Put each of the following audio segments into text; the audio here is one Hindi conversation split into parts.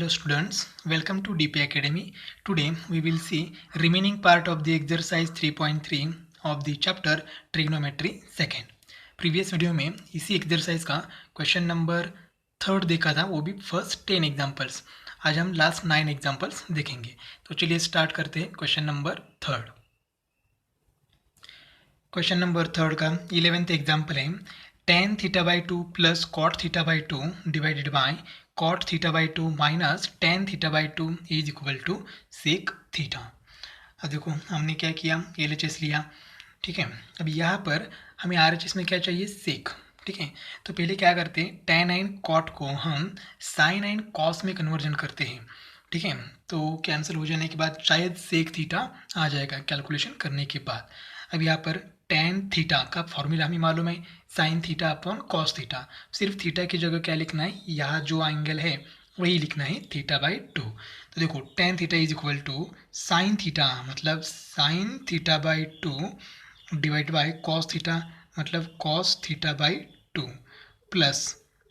Hello students, welcome to DP Academy. Today we will see remaining part of the exercise 3.3 of the chapter trigonometry second. Previous video में इसी एक्सरसाइज का क्वेश्चन नंबर 3 देखा था, वो भी फर्स्ट 10 एग्जाम्पल्स. आज हम लास्ट 9 एग्जाम्पल्स देखेंगे. तो चलिए स्टार्ट करते हैं क्वेश्चन नंबर 3. क्वेश्चन नंबर 3 का 11th एग्जाम्पल है tan theta by 2 plus cot theta by 2 divided by cot theta by 2 minus tan theta by 2 is equal to sec theta. अब देखो हमने क्या किया, LHS लिया. ठीक है, अब यहाँ पर हमें RHS में क्या चाहिए, सेक. ठीक है, तो पहले क्या करते हैं, tan एंड कॉट को हम साइन एंड कॉस में कन्वर्जन करते हैं. ठीक है, तो कैंसिल हो जाने के बाद शायद सेक थीटा आ जाएगा कैलकुलेशन करने के बाद. अब यहाँ पर tan थीटा का फॉर्मूला हमें मालूम है, sine theta upon cos theta. सिर्फ थीटा की जगह क्या लिखना है, यहाँ जो एंगल है वही लिखना है, थीटा बाई 2. तो देखो tan theta is equal to sine theta मतलब sine theta by 2 divide by cos theta मतलब cos theta by 2 plus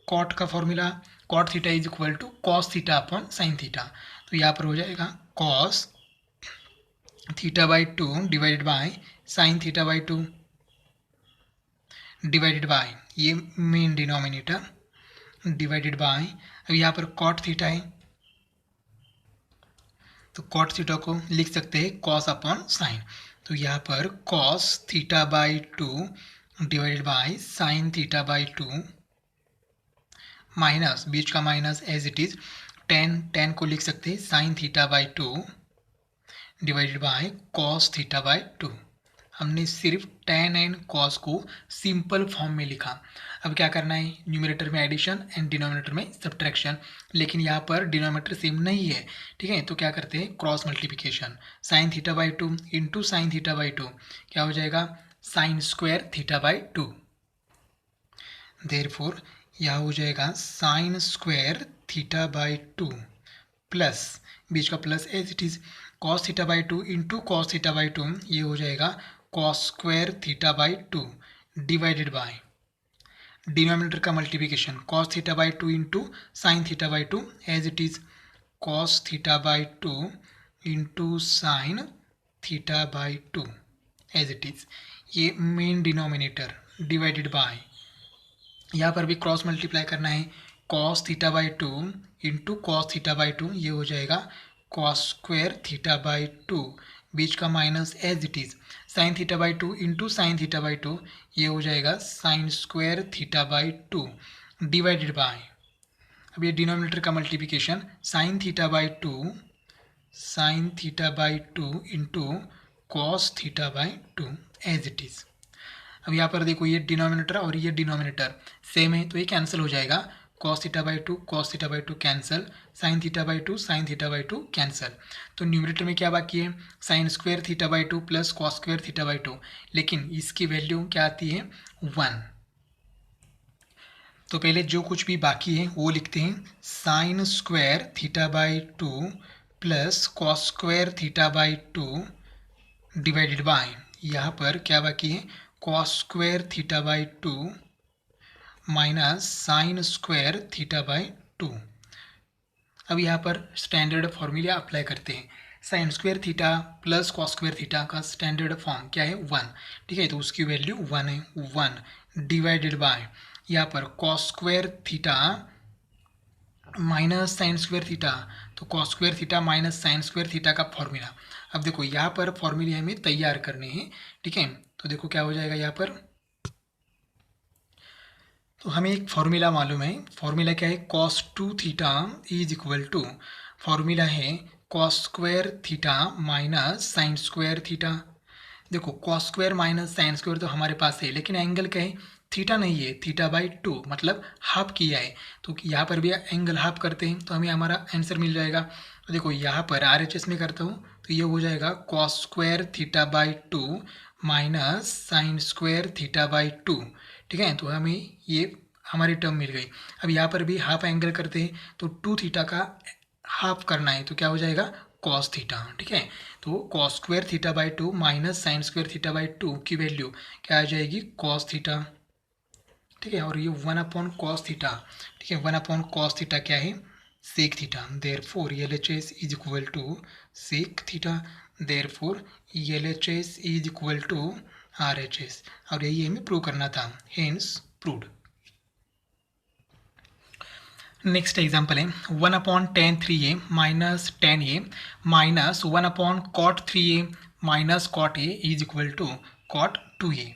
cot का formula cot theta is equal to cos theta upon sine theta. तो यहाँ पर हो जाएगा cos theta by 2 divided by sine theta by 2 divided by ये मेन डिनोमिनेटर डिवाइडेड बाय अब यहाँ पर कॉट थीटा है तो कॉट थीटा को लिख सकते हैं कॉस अपॉन साइन. तो यहाँ पर cos theta by 2 divided by sine theta by 2 minus बीच का minus as it is tan को लिख सकते हैं sine theta by 2 divided by cos theta by 2. हमने सिर्फ tan एंड कॉस को सिंपल फॉर्म में लिखा. अब क्या करना है, न्यूमरेटर में एडिशन एंड डिनोमिनेटर में सब्ट्रैक्शन. लेकिन यहाँ पर डिनोमिनेटर सेम नहीं है. ठीक है, तो क्या करते हैं, cross multiplication. Sine theta by 2 into sine theta by 2 क्या हो जाएगा, sine square theta by 2. Therefore यहाँ हो जाएगा sine square theta by 2 plus बीच का plus as it is cos theta by 2 into cos theta by 2 ये हो जाएगा cos square theta by 2 divided by denominator का multiplication cos theta by 2 into sine theta by 2 as it is cos theta by 2 into sine theta by 2 as it is ये मेन डिनोमिनेटर डिवाइडेड बाय यहाँ पर भी क्रॉस मल्टीप्लाई करना है cos theta by 2 into cos theta by 2 ये हो जाएगा कॉस स्क्वायर थीटा बाई 2 बीच का minus as it is sine theta by 2 into sine theta by 2 ये हो जाएगा sine square theta by 2 divided by अब ये डिनोमिनेटर का multiplication sine theta by 2 into cos theta by 2 as it is. अब यहाँ पर देखो ये डिनोमिनेटर और ये डिनोमिनेटर सेम है तो ये कैंसिल हो जाएगा. cos theta by 2 cancel, sign theta by 2 cancel. तो न्यूमरेटर में क्या बाकी है, sine square theta by 2 plus cos square theta by 2. लेकिन इसकी वैल्यू क्या आती है, 1. तो पहले जो कुछ भी बाकी है वो लिखते हैं sign square theta by 2 plus cos square theta by 2 divided by यहाँ पर क्या बाकी है, cos square theta by 2 minus sine square theta by 2. अब यहाँ पर स्टैंडर्ड फॉर्मूला अप्लाई करते हैं. Sign square theta plus cos square theta का स्टैंडर्ड फॉर्म क्या है, 1. ठीक है, तो उसकी वैल्यू 1 है, 1 डिवाइडेड बाय यहाँ पर cos square theta minus sine square theta. तो cos square theta minus sine square theta का फॉर्मूला. अब देखो यहाँ पर फॉर्मूले हमें तैयार करने हैं. ठीक है, तो देखो क्या हो जाएगा यहाँ पर, तो हमें एक फॉर्मूला मालूम है. फॉर्मूला क्या है, cos 2 theta is equal to formula है cos square theta minus sine square theta. देखो cos square minus sine square तो हमारे पास है, लेकिन एंगल क्या है, थीटा नहीं है, थीटा बाई 2 मतलब हाफ किया है. तो यहाँ पर भी एंगल हाफ करते हैं तो हमें हमारा आंसर मिल जाएगा. तो देखो यहाँ पर RHS में करता हूँ तो ये हो जाएगा cos square theta by 2 minus sine square theta by 2. ठीक है, तो हमें ये हमारी टर्म मिल गई. अब यहाँ पर भी हाफ एंगल करते हैं तो 2 थीटा का हाफ करना है तो क्या हो जाएगा, कॉस थीटा. ठीक है, तो cos square theta by 2 minus sine square theta by 2 की वैल्यू क्या आ जाएगी, कॉस थीटा. ठीक है, और ये 1 अपॉन कॉस थीटा. ठीक है, 1 अपॉन कॉस थीटा क्या है, sec theta. Therefore LHS is equal to sec theta. Therefore LHS is equal to RHS. और यही हमें प्रूव करना था, hence proved. नेक्स्ट एग्जाम्पल है 1/tan3a minus tan a minus 1/cot3a minus cot a is equal to cot2a.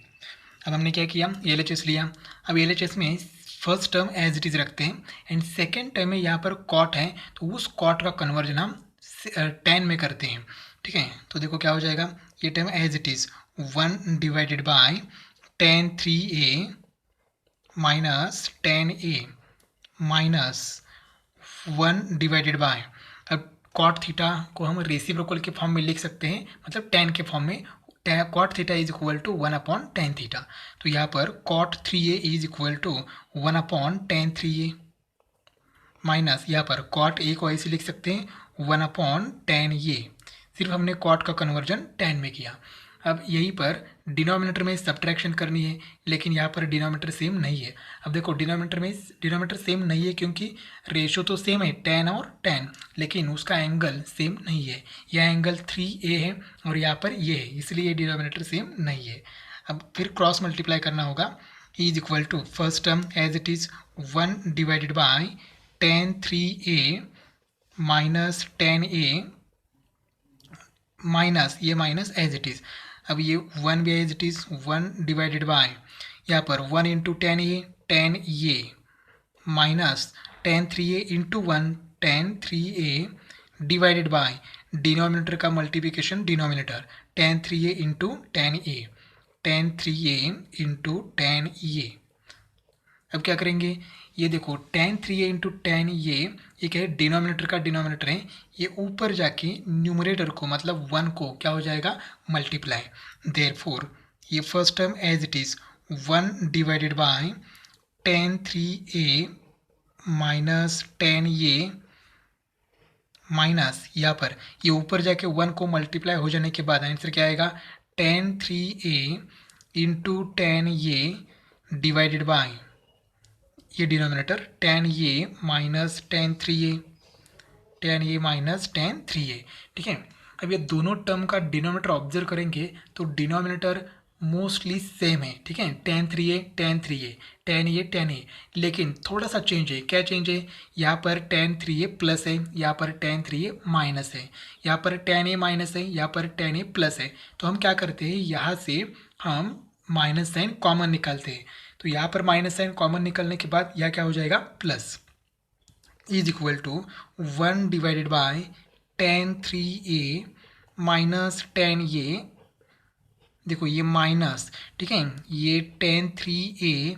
अब हमने क्या किया, LHS लिया. अब LHS में first term as it is रखते हैं एंड सेकेंड टर्म में यहाँ पर कॉट है तो उस कॉट का कन्वर्जन हम tan में करते हैं. ठीक है, तो देखो क्या हो जाएगा, ये term as it is 1 divided by tan3a minus tan a minus 1 divided by, अब कॉट थीटा को हम रेसिप्रोकल के फॉर्म में लिख सकते हैं, मतलब tan के फॉर्म में. Cot theta is equal to 1/tan theta. तो यहाँ पर cot3a is equal to 1/tan3a minus यहाँ पर cot a को ऐसे लिख सकते हैं 1/tan a. सिर्फ हमने कॉट का कन्वर्जन tan में किया. अब यहीं पर डिनोमिनेटर में सब्ट्रैक्शन करनी है, लेकिन यहाँ पर डिनोमिनेटर सेम नहीं है. अब देखो डिनोमिनेटर सेम नहीं है क्योंकि रेशो तो सेम है tan और tan, लेकिन उसका एंगल सेम नहीं है. यह एंगल 3a है और यहाँ पर ये है, इसलिए डिनोमिनेटर सेम नहीं है. अब फिर क्रॉस मल्टीप्लाई करना होगा. Is equal to first term as it is 1 divided by tan3a minus tan a minus ये माइनस एज इट इज़. अब ये 1 भी as it is 1 divided by यहाँ पर 1 into tan a minus tan3a into 1 tan3a divided by denominator का multiplication denominator tan3a into tan3a into tan a. अब क्या करेंगे, ये देखो tan3a इंटू tan a ये क्या है, डिनोमिनेटर का डिनोमिनेटर है, ये ऊपर जाके न्यूमरेटर को मतलब 1 को क्या हो जाएगा, मल्टीप्लाई. देयरफॉर ये first term as it is 1 divided by tan3a minus tan a minus यहाँ पर ये ऊपर जाके 1 को मल्टीप्लाई हो जाने के बाद आंसर क्या आएगा, tan3a into tan a divided by ये denominator tan a minus tan3a minus tan3a. ठीक है, अब ये दोनों टर्म का डिनोमिनेटर ऑब्जर्व करेंगे तो डिनोमिनेटर मोस्टली सेम है. ठीक है, tan3a tan a, लेकिन थोड़ा सा चेंज है. क्या चेंज है, यहाँ पर tan3a प्लस है, यहाँ पर tan3a माइनस है, यहाँ पर tan a माइनस है, यहाँ पर tan a प्लस है. तो हम क्या करते हैं, यहाँ से हम माइनस साइन कॉमन निकालते हैं. तो यहाँ पर माइनस साइन कॉमन निकलने के बाद यह क्या हो जाएगा, plus. Is equal to 1 divided by tan3a minus tan a. देखो ये माइनस, ठीक है, ये tan3a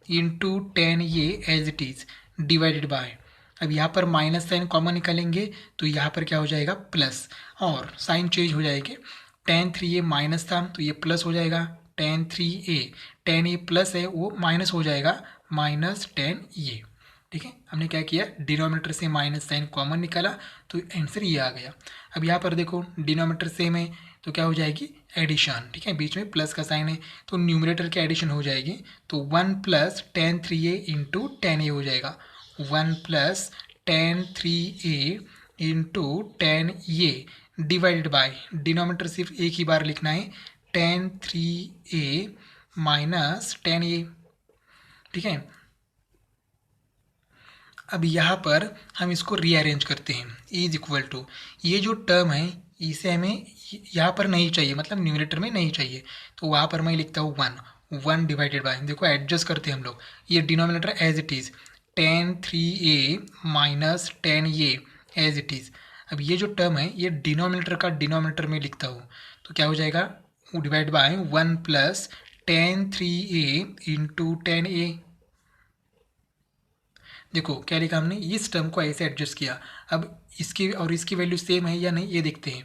into tan a as it is divided by. अब यहाँ पर माइनस साइन कॉमन निकालेंगे तो यहाँ पर क्या हो जाएगा, प्लस, और साइन चेंज हो जाएगी. tan3a माइनस था तो ये प्लस हो जाएगा, tan3a tan a प्लस है वो माइनस हो जाएगा, माइनस tan a. ठीक है, हमने क्या किया, डिनोमिनेटर से माइनस साइन कॉमन निकाला तो आंसर ये आ गया. अब यहाँ पर देखो डिनोमिनेटर सेम है तो क्या हो जाएगी, एडिशन. ठीक है, बीच में प्लस का साइन है तो न्यूमरेटर की एडिशन हो जाएगी. तो 1 plus tan3a into tan a हो जाएगा, 1 plus tan3a into tan a divided by denominator सिर्फ एक ही बार लिखना है, tan3a माइनस tan a. ठीक है, अब यहाँ पर हम इसको रीअरेंज करते हैं. इज इक्वल टू ये जो टर्म है इसे हमें यहाँ पर नहीं चाहिए, मतलब न्यूमरेटर में नहीं चाहिए, तो वहाँ पर मैं लिखता हूँ 1 डिवाइडेड बाय, देखो एडजस्ट करते हैं हम लोग, ये denominator as it is tan3a minus tan a as it is. अब ये जो टर्म है ये डिनोमिनेटर का डिनोमिनेटर में लिखता हूँ तो क्या हो जाएगा, divide by 1 plus tan3a into tan a. देखो क्या लिखा हमने, इस टर्म को ऐसे एडजस्ट किया. अब इसकी और इसकी वैल्यू सेम है या नहीं ये देखते हैं.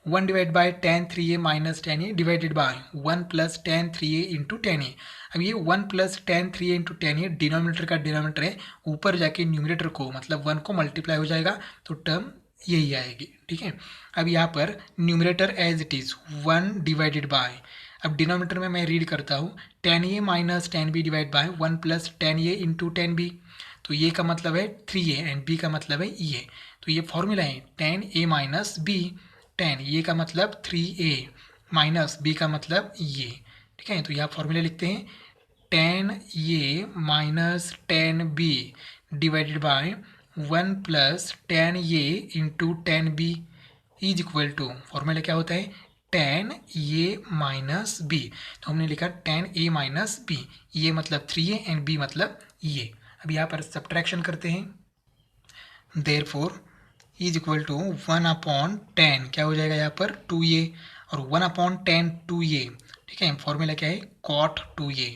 1 divide by tan3a minus tan a divided by 1 plus tan3a into tan a. अब ये 1 plus tan3a into tan a denominator का डिनोमिनेटर है, ऊपर जाके न्यूमरेटर को मतलब 1 को मल्टीप्लाई हो जाएगा तो टर्म यही आएगी. ठीक है, अब यहाँ पर numerator as it is 1 divided by, अब डिनोमिनेटर में मैं रीड करता हूँ tan a minus tan b divide by 1 plus tan a into tan b. तो ये का मतलब है 3a एंड b का मतलब है ये, तो ये फॉर्मूला है tan a minus B. tan ये का मतलब 3a माइनस b का मतलब ये, ठीक है। तो यहाँ फॉर्मूला लिखते हैं tan a minus tan b divided by 1 plus tan a into tan b is equal to, formula क्या होता है tan a माइनस बी। तो हमने लिखा tan a माइनस बी, ये मतलब 3a एंड b मतलब ये। अब यहाँ पर सब्ट्रैक्शन करते हैं, देयरफॉर इज इक्वल टू 1/10 क्या हो जाएगा यहाँ पर 2a और 1/10 2a, ठीक है। फॉर्मूला क्या है cot 2a,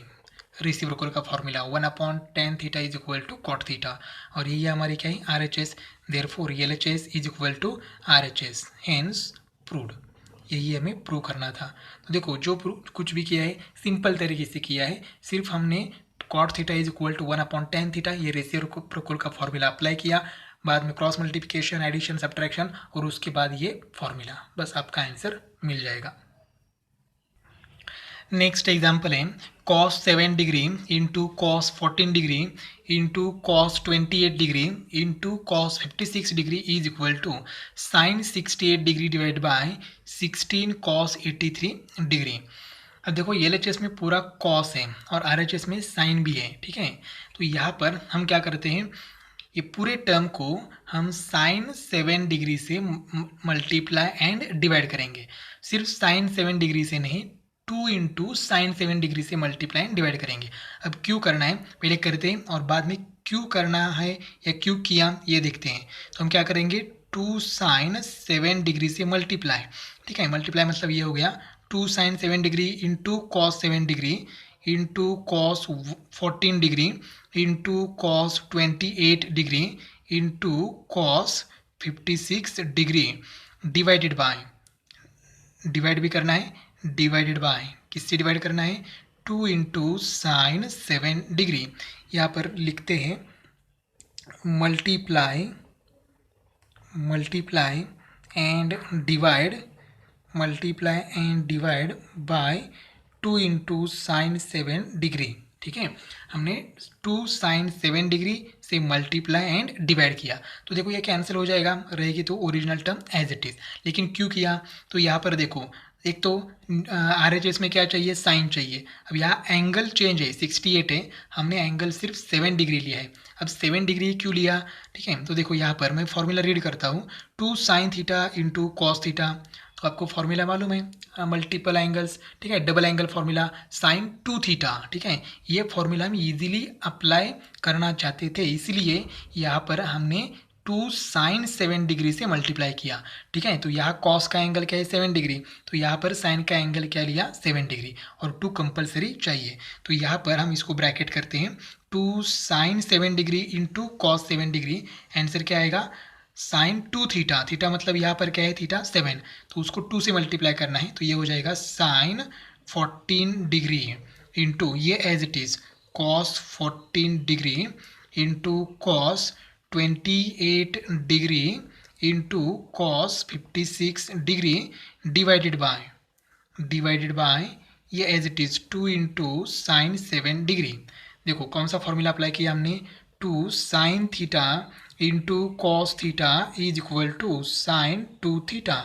रेसिप्रोकल का formula 1/10 theta is equal to cot theta, और ये हमारी क्या है R H S, therefore LHS is equal to RHS, hence proved. यही हमें प्रूव करना था। तो देखो जो कुछ भी किया है सिंपल तरीके से किया है, सिर्फ हमने cot theta is equal to 1/10 theta ये रेसिप्रोकल का फॉर्मूला अप्लाई किया, बाद में क्रॉस मल्टीप्लिकेशन, एडिशन, सब्ट्रैक्शन और उसके बाद ये फॉर्मूला, बस आपका आंसर मिल जाएगा। नेक्स्ट एग्जाम्पल है cos 7 degree into cos 14 degree into cos 28 degree into cos 56 degree is equal to sin 68 degree divide by 16 cos 83 degree. अब देखो LHS में पूरा cos है और RHS में sin भी है, ठीक है। तो यहाँ पर हम क्या करते हैं, ये पूरे टर्म को हम sin 7 डिग्री से मल्टीप्लाई एंड डिवाइड करेंगे, सिर्फ sin 7 डिग्री से नहीं, 2 इंटू साइन 7 डिग्री से मल्टीप्लाई एंड डिवाइड करेंगे। अब क्यों करना है पहले करते हैं और बाद में क्यों करना है या क्यों किया ये देखते हैं। तो हम क्या करेंगे 2 साइन 7 डिग्री से मल्टीप्लाई, ठीक है। मल्टीप्लाई मतलब ये हो गया 2 sine 7 degree into cos 7 degree into cos 14 degree into cos 28 degree into cos 56 degree divided by, divide भी करना है, डिवाइडेड बाय किससे डिवाइड करना है 2 इंटू साइन 7 डिग्री। यहाँ पर लिखते हैं multiply and divide, multiply and divide by 2 into sine 7 degree, ठीक है। हमने 2 साइन 7 डिग्री से मल्टीप्लाई एंड डिवाइड किया, तो देखो ये कैंसिल हो जाएगा, रहेगी तो original term as it is. लेकिन क्यों किया, तो यहाँ पर देखो एक तो RHS में क्या चाहिए साइन चाहिए, अब यहाँ एंगल चेंज है 68 है, हमने एंगल सिर्फ 7 डिग्री लिया है। अब 7 डिग्री क्यों लिया, ठीक है। तो देखो यहाँ पर मैं फॉर्मूला रीड करता हूँ 2 sine theta into cos theta, तो आपको फॉर्मूला मालूम है मल्टीपल एंगल्स, ठीक है, double angle formula sine 2 theta, ठीक है। ये फॉर्मूला हम इजीली अप्लाई करना चाहते थे, इसलिए यहाँ पर हमने 2 साइन 7 डिग्री से मल्टीप्लाई किया, ठीक है। तो यहाँ कॉस का एंगल क्या है 7 डिग्री, तो यहाँ पर साइन का एंगल क्या लिया 7 डिग्री और 2 कंपलसरी चाहिए। तो यहाँ पर हम इसको ब्रैकेट करते हैं 2 sine 7 degree into cos 7 degree, answer क्या आएगा साइन 2 थीटा, थीटा मतलब यहाँ पर क्या है थीटा 7, तो उसको 2 से मल्टीप्लाई करना है, तो ये हो जाएगा साइन 14 डिग्री इंटू ये as it is cos 14 degree into cos 28 degree into cos 56 degree divided by ये as it is 2 into sine 7 degree. देखो कौन सा फॉर्मूला अप्लाई किया हमने 2 sine theta into cos theta is equal to sine 2 theta.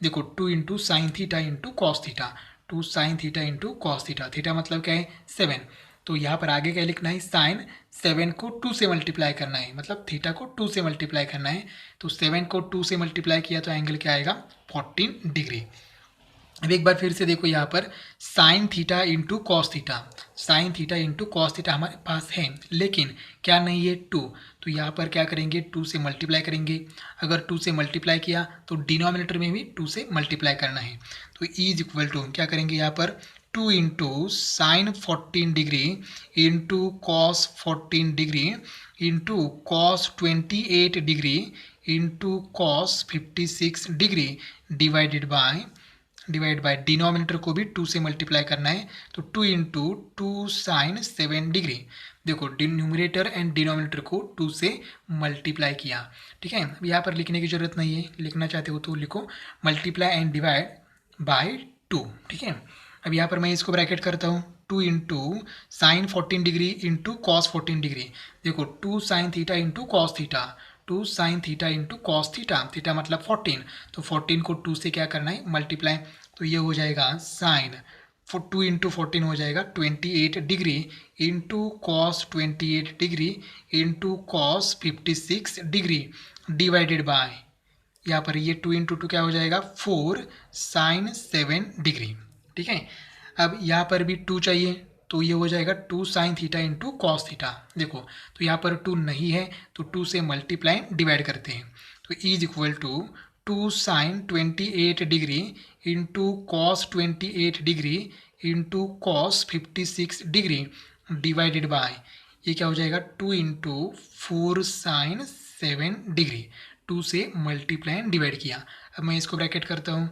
देखो 2 into sine theta into cos theta, 2 sine theta into cos theta, theta मतलब क्या है 7, तो यहाँ पर आगे क्या लिखना है साइन 7 को 2 से मल्टीप्लाई करना है, मतलब थीटा को 2 से मल्टीप्लाई करना है, तो 7 को 2 से मल्टीप्लाई किया तो एंगल क्या आएगा 14 डिग्री। अब एक बार फिर से देखो यहाँ पर sign theta into cos theta, sign theta into cos theta हमारे पास है, लेकिन क्या नहीं है 2, तो यहाँ पर क्या करेंगे 2 से मल्टीप्लाई करेंगे, अगर 2 से मल्टीप्लाई किया तो डिनोमिनेटर में भी 2 से मल्टीप्लाई करना है, तो इज इक्वल टू क्या करेंगे यहाँ पर 2 into sign 14 degree into cos 14 degree into cos 28 degree into cos 56 degree divide by denominator को भी 2 से मल्टीप्लाई करना है, तो 2 इंटू 2 साइन 7 डिग्री। देखो न्यूमरेटर एंड डिनोमिनेटर को 2 से मल्टीप्लाई किया, ठीक है। अब यहाँ पर लिखने की जरूरत नहीं है, लिखना चाहते हो तो लिखो मल्टीप्लाई एंड डिवाइड बाय 2, ठीक है। अब यहाँ पर मैं इसको ब्रैकेट करता हूँ, 2 into sign 14 degree into cos 14 degree. देखो 2 sine theta into cos theta, 2 sine theta into cos theta, theta मतलब 14, तो 14 को 2 से क्या करना है, मल्टीप्लाई। तो ये हो जाएगा साइन 2 इंटू 14 हो जाएगा 28 degree into cos 28 degree into cos 56 degree divided by, यहाँ पर ये 2 इंटू 2 क्या हो जाएगा, 4 साइन 7 डिग्री। ठीक है, अब यहाँ पर भी 2 चाहिए, तो ये हो जाएगा 2 sine theta into cos theta. देखो तो यहाँ पर 2 नहीं है, तो 2 से मल्टीप्लाई डिवाइड करते हैं, तो is equal to 2 sine 28 degree into cos 28 degree into cos 56 degree divided by, ये क्या हो जाएगा, 2 इंटू 4 साइन 7 डिग्री। 2 से मल्टीप्लाई डिवाइड किया। अब मैं इसको ब्रैकेट करता हूँ,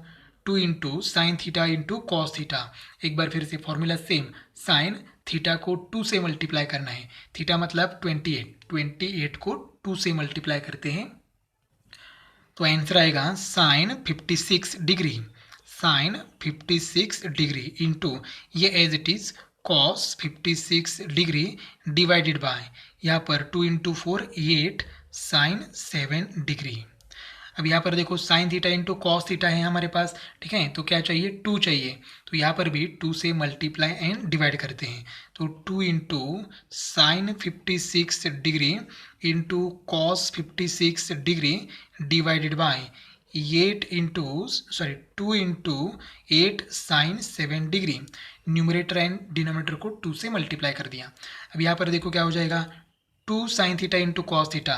2 into sine theta into cos theta. एक बार फिर से फॉर्मूला सेम, साइन थीटा को 2 से मल्टीप्लाई करना है, थीटा मतलब 28, 28 को 2 से मल्टीप्लाई करते हैं, तो आंसर आएगा sine 56 degree, sine 56 degree into ये as it is cos 56 degree divided by, यहाँ पर 2 इंटू 4 8 साइन 7 डिग्री। अब यहाँ पर देखो sign theta into cos theta है हमारे पास, ठीक है, तो क्या चाहिए, 2 चाहिए, तो यहाँ पर भी 2 से मल्टीप्लाई एंड डिवाइड करते हैं, तो 2 into sine 56 degree into cos 56 degree divided by 8 into 2 into 8 sine 7 degree. Numerator and denominator को 2 से मल्टीप्लाई कर दिया। अब यहाँ पर देखो क्या हो जाएगा, 2 sine theta into cos theta,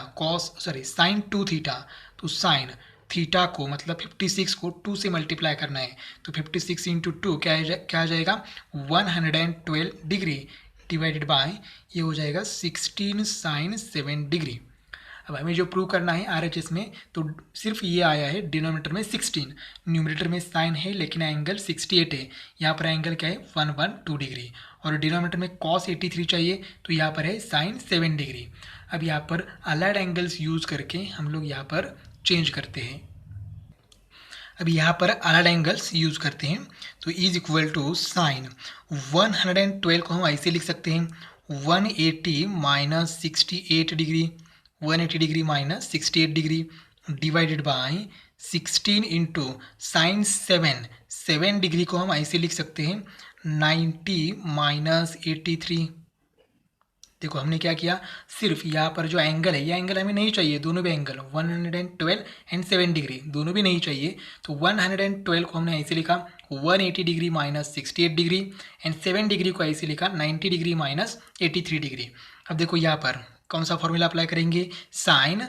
sine 2 theta, तो साइन थीटा को मतलब 56 को 2 से मल्टीप्लाई करना है, तो 56 इंटू 2 क्या आ जाएगा, 112 डिग्री डिवाइडेड बाय, ये हो जाएगा 16 साइन 7 डिग्री। अब हमें जो प्रूव करना है आरएचएस में, तो सिर्फ ये आया है डिनोमिनेटर में 16, न्यूमरेटर में साइन है लेकिन एंगल 68 है, यहाँ पर एंगल क्या है, 112 डिग्री, और डिनोमिनेटर में कॉस 83 चाहिए, तो यहाँ पर है साइन 7 डिग्री। अब यहाँ पर अलाइड एंगल्स यूज़ करके हम लोग यहाँ पर चेंज करते हैं। अब यहाँ पर अलाइड एंगल्स यूज़ करते हैं, तो इज इक्वल टू साइन 112 को हम ऐसे लिख सकते हैं, 180 minus 68 degree, 180 degree minus 68 degree divided by 16 into sine 7 degree को हम ऐसे लिख सकते हैं 90 माइनस 83। देखो हमने क्या किया, सिर्फ यहाँ पर जो एंगल है, ये एंगल हमें नहीं चाहिए, दोनों भी एंगल 112 एंड 7 डिग्री दोनों भी नहीं चाहिए, तो 112 को हमने ऐसे लिखा 180 degree minus 68 degree and 7 degree को ऐसे लिखा 90 डिग्री माइनस 83 डिग्री। अब देखो यहाँ पर कौन सा फॉर्मूला अप्लाई करेंगे, साइन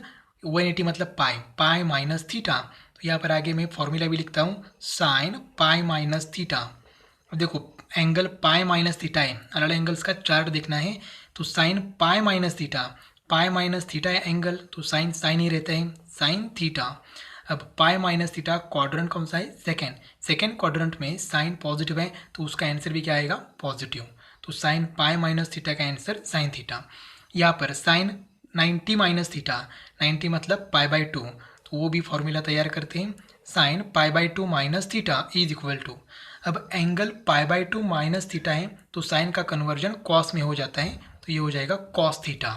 180 मतलब पाई माइनस थीटा, तो यहाँ पर आगे मैं फॉर्मूला भी लिखता हूँ, साइन पाई माइनस थीटा। अब देखो एंगल पाई माइनस थीटा है, अलग एंगल्स का चार्ट देखना है, तो साइन पाई माइनस थीटा है एंगल, तो साइन ही रहता है, साइन थीटा। अब पाई माइनस थीटा क्वाड्रेंट कौन सा है, सेकेंड क्वाड्रेंट में साइन पॉजिटिव है, तो उसका आंसर भी क्या आएगा, पॉजिटिव, तो साइन पाई माइनस थीटा का आंसर साइन थीटा। यहाँ पर साइन 90 माइनस थीटा, 90 मतलब π/2, तो वो भी फॉर्मूला तैयार करते हैं, sine π/2 minus theta is equal to, अब एंगल π/2 माइनस थीटा है, तो साइन का कन्वर्जन कॉस में हो जाता है, तो ये हो जाएगा कॉस थीटा।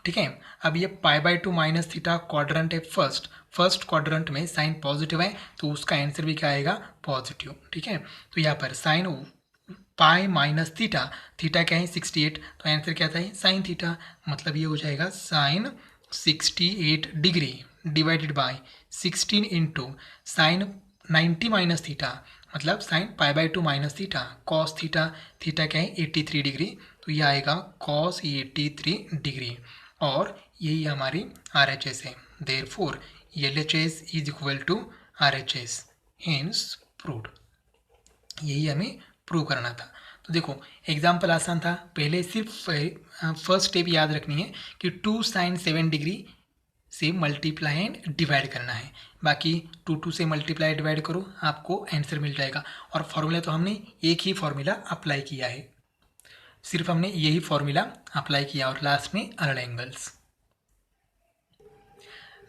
ठीक है, अब ये π/2 माइनस थीटा क्वाड्रेंट है, फर्स्ट क्वाड्रेंट में साइन पॉजिटिव है, तो उसका आंसर भी क्या आएगा, पॉजिटिव। ठीक है, तो यहाँ पर sign pi minus theta, theta क्या है 68, तो आंसर क्या था, साइन थीटा, मतलब ये हो जाएगा sine 68 degree divided by 16 into sine 90 minus theta, मतलब sine π/2 minus theta, cos theta, theta क्या है 83 डिग्री, तो ये आएगा कॉस 83 डिग्री, और यही हमारी RHS है। Therefore LHS is equal to RHS, hence proved. यही हमें प्रूव करना था। तो देखो एग्जाम्पल आसान था, पहले सिर्फ फर्स्ट स्टेप याद रखनी है कि 2 साइन 7 डिग्री से मल्टीप्लाई एंड डिवाइड करना है, बाकी 2 से मल्टीप्लाई डिवाइड करो आपको आंसर मिल जाएगा। और फॉर्मूला तो हमने एक ही फॉर्मूला अप्लाई किया है, सिर्फ हमने यही फॉर्मूला अप्लाई किया, और लास्ट में अलग एंगल्स।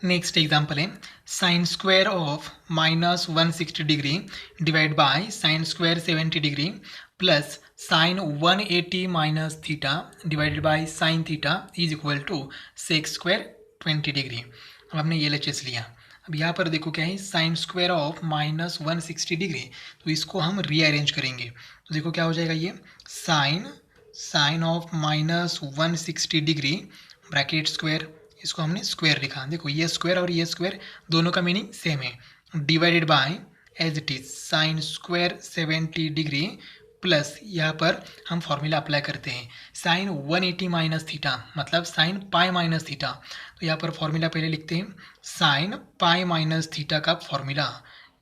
नेक्स्ट एग्जाम्पल है sine square of -160 divide by sine square 70 plus sine 180 minus theta divided by sine theta is equal to sec square 20 अब हमने ये LHS लिया। अब यहाँ पर देखो क्या है, साइन स्क्वायर ऑफ -160 तो इसको हम रीअरेंज करेंगे तो देखो क्या हो जाएगा, ये साइन ऑफ -160 ब्रैकेट स्क्वायर, इसको हमने स्क्वायर लिखा। देखो ये स्क्वायर और ये स्क्वायर दोनों का मीनिंग सेम है, divided by as it is sine square 70 plus यहाँ पर हम फॉर्मूला अप्लाई करते हैं साइन 180 माइनस थीटा मतलब साइन पाई माइनस थीटा। तो यहाँ पर फॉर्मूला पहले लिखते हैं, साइन पाई माइनस थीटा का फॉर्मूला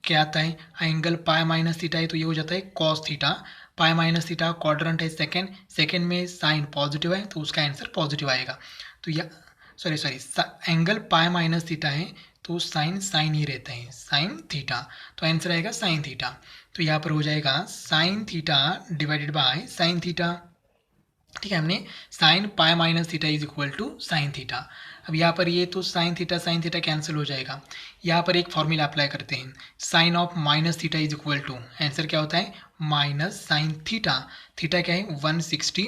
क्या आता है, एंगल पाई माइनस थीटा है तो ये हो जाता है cos theta. Pi minus theta quadrant है सेकेंड में साइन पॉजिटिव है तो उसका आंसर पॉजिटिव आएगा। तो यह sorry angle pi minus theta है तो साइन ही रहता है, साइन थीटा, तो आंसर आएगा साइन थीटा। तो यहाँ पर हो जाएगा sine theta divided by sine theta. ठीक है, हमने sine pi minus theta is equal to sine theta. अब यहाँ पर ये तो साइन थीटा कैंसिल हो जाएगा। यहाँ पर एक फॉर्मूला अप्लाई करते हैं, sine of minus theta is equal to, answer क्या होता है माइनस साइन थीटा। थीटा क्या है 160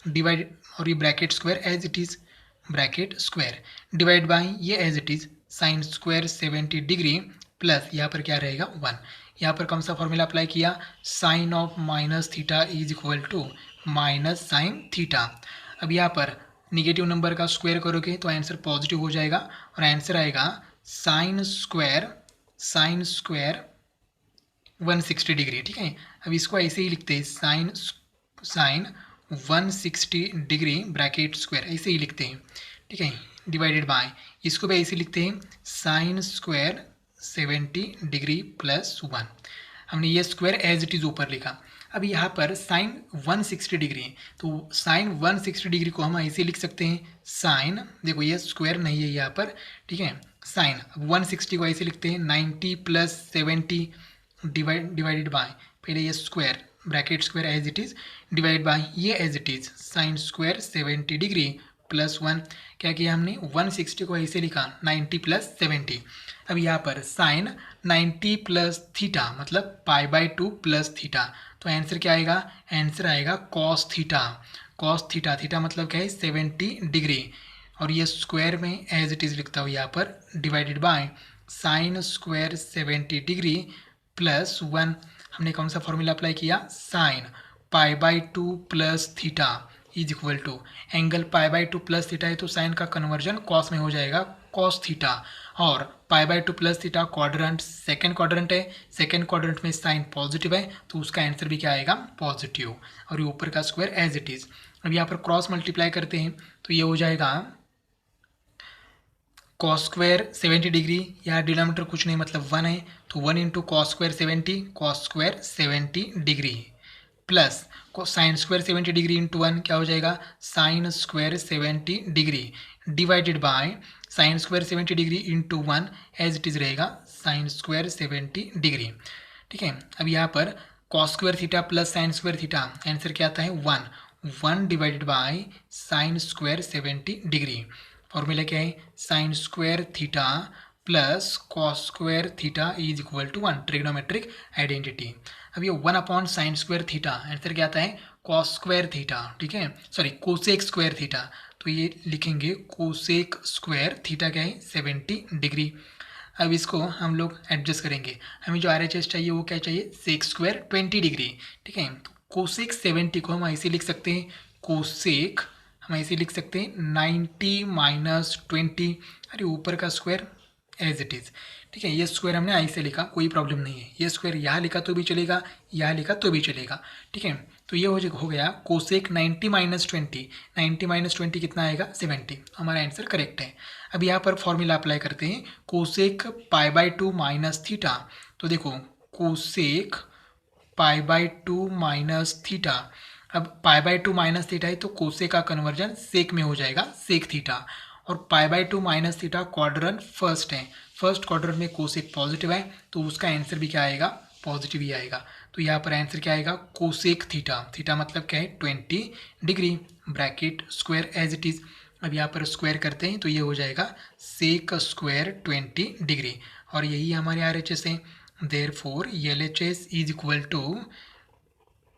डिवाइड, और ये bracket square as it is bracket square divide by ये as it is sine square 70 plus यहाँ पर क्या रहेगा 1। यहाँ पर कौन सा फॉर्मूला अप्लाई किया, sine of minus theta is equal to minus sine theta. अब यहाँ पर निगेटिव नंबर का स्क्वायर करोगे तो आंसर पॉजिटिव हो जाएगा और आंसर आएगा साइन स्क्वायर 160 ठीक है। अब इसको ऐसे ही लिखते हैं साइन 160 ब्रैकेट स्क्वायर ऐसे ही लिखते हैं। ठीक है, डिवाइडेड बाय इसको भी ऐसे लिखते हैं साइन स्क्वायर 70 प्लस 1। हमने ये स्क्वायर एज इट इज ऊपर लिखा। अब यहाँ पर साइन 160 तो साइन 160 को हम ऐसे लिख सकते हैं साइन, देखो ये स्क्वायर नहीं है यहाँ पर, ठीक है, साइन 160 को ऐसे लिखते हैं 90 प्लस 70 डिवाइडेड बाय पहले ये square bracket square as it is divide by ये as it is sine square 70 plus 1। क्या किया हमने 160 को ऐसे लिखा 90 प्लस 70। अब यहाँ पर साइन 90 प्लस थीटा मतलब पाई बाय 2 प्लस थीटा, तो आंसर क्या आएगा, आंसर आएगा कॉस थीटा। थीटा मतलब क्या है 70 और ये स्क्वायर में एज इट इज लिखता हूँ यहाँ पर divided by sine square 70 plus 1। हमने कौन सा फॉर्मूला अप्लाई किया, sine pi by 2 plus theta is equal to, angle pi by 2 plus theta है तो साइन का कन्वर्जन कॉस में हो जाएगा कॉस थीटा, और पाई by 2 plus theta quadrant second quadrant है, सेकेंड क्वाड्रेंट में साइन पॉजिटिव है तो उसका आंसर भी क्या आएगा पॉजिटिव, और ये ऊपर का स्क्वायर एज इट इज। अब यहाँ पर क्रॉस मल्टीप्लाई करते हैं तो ये हो जाएगा कॉस स्क्वायर 70 या डिनोमिनेटर कुछ नहीं मतलब 1 है तो 1 into cos square 70 plus sine square 70 into 1 क्या हो जाएगा sine square 70 divided by sine square 70 into 1 as it is रहेगा साइन स्क्वायर 70। ठीक है, अब यहाँ पर cos square theta plus sine square theta answer क्या आता है 1 divided by sine square 70। Formula क्या है sine square theta plus cos square theta is equal to 1, trigonometric identity. अब ये 1 upon sign square theta answer क्या आता है कॉस स्क्वायर थीटा, ठीक है, सॉरी कोसेक स्क्वायर थीटा, तो ये लिखेंगे कोसेक स्क्वायर थीटा क्या है 70। अब इसको हम लोग एडजस्ट करेंगे, हमें जो RHS चाहिए वो क्या चाहिए सेक स्क्वायर 20। ठीक है, तो कोसेक 70 को हम ऐसे लिख सकते हैं, कोसेक हम ऐसे लिख सकते हैं 90 माइनस 20, अरे ऊपर का स्क्वायर एज इट इज़। ठीक है, ये स्क्वायर हमने ऐसे लिखा, कोई प्रॉब्लम नहीं है, ये स्क्वायर यहाँ लिखा तो भी चलेगा, यहाँ लिखा तो भी चलेगा। ठीक है, तो ये हो गया कोसेक 90 माइनस 20, 90 माइनस 20 कितना आएगा 70, हमारा आंसर करेक्ट है। अब यहाँ पर फॉर्मूला अप्लाई करते हैं cosec pi by 2 minus theta, तो देखो cosec pi by 2 minus theta, अब पाई बाय 2 माइनस थीटा है तो कोसेक का कन्वर्जन सेक में हो जाएगा सेक थीटा, और पाई by 2 minus theta quadrant first है, फर्स्ट क्वाड्रेंट में कोसेक पॉजिटिव है तो उसका आंसर भी क्या आएगा पॉजिटिव ही आएगा। तो यहाँ पर आंसर क्या आएगा कोसेक थीटा, थीटा मतलब क्या है 20 degree, bracket square as it is. अब यहाँ पर स्क्वायर करते हैं तो ये हो जाएगा सेक स्क्वायर 20 डिग्री, और यही हमारे RHS है। Therefore LHS is equal to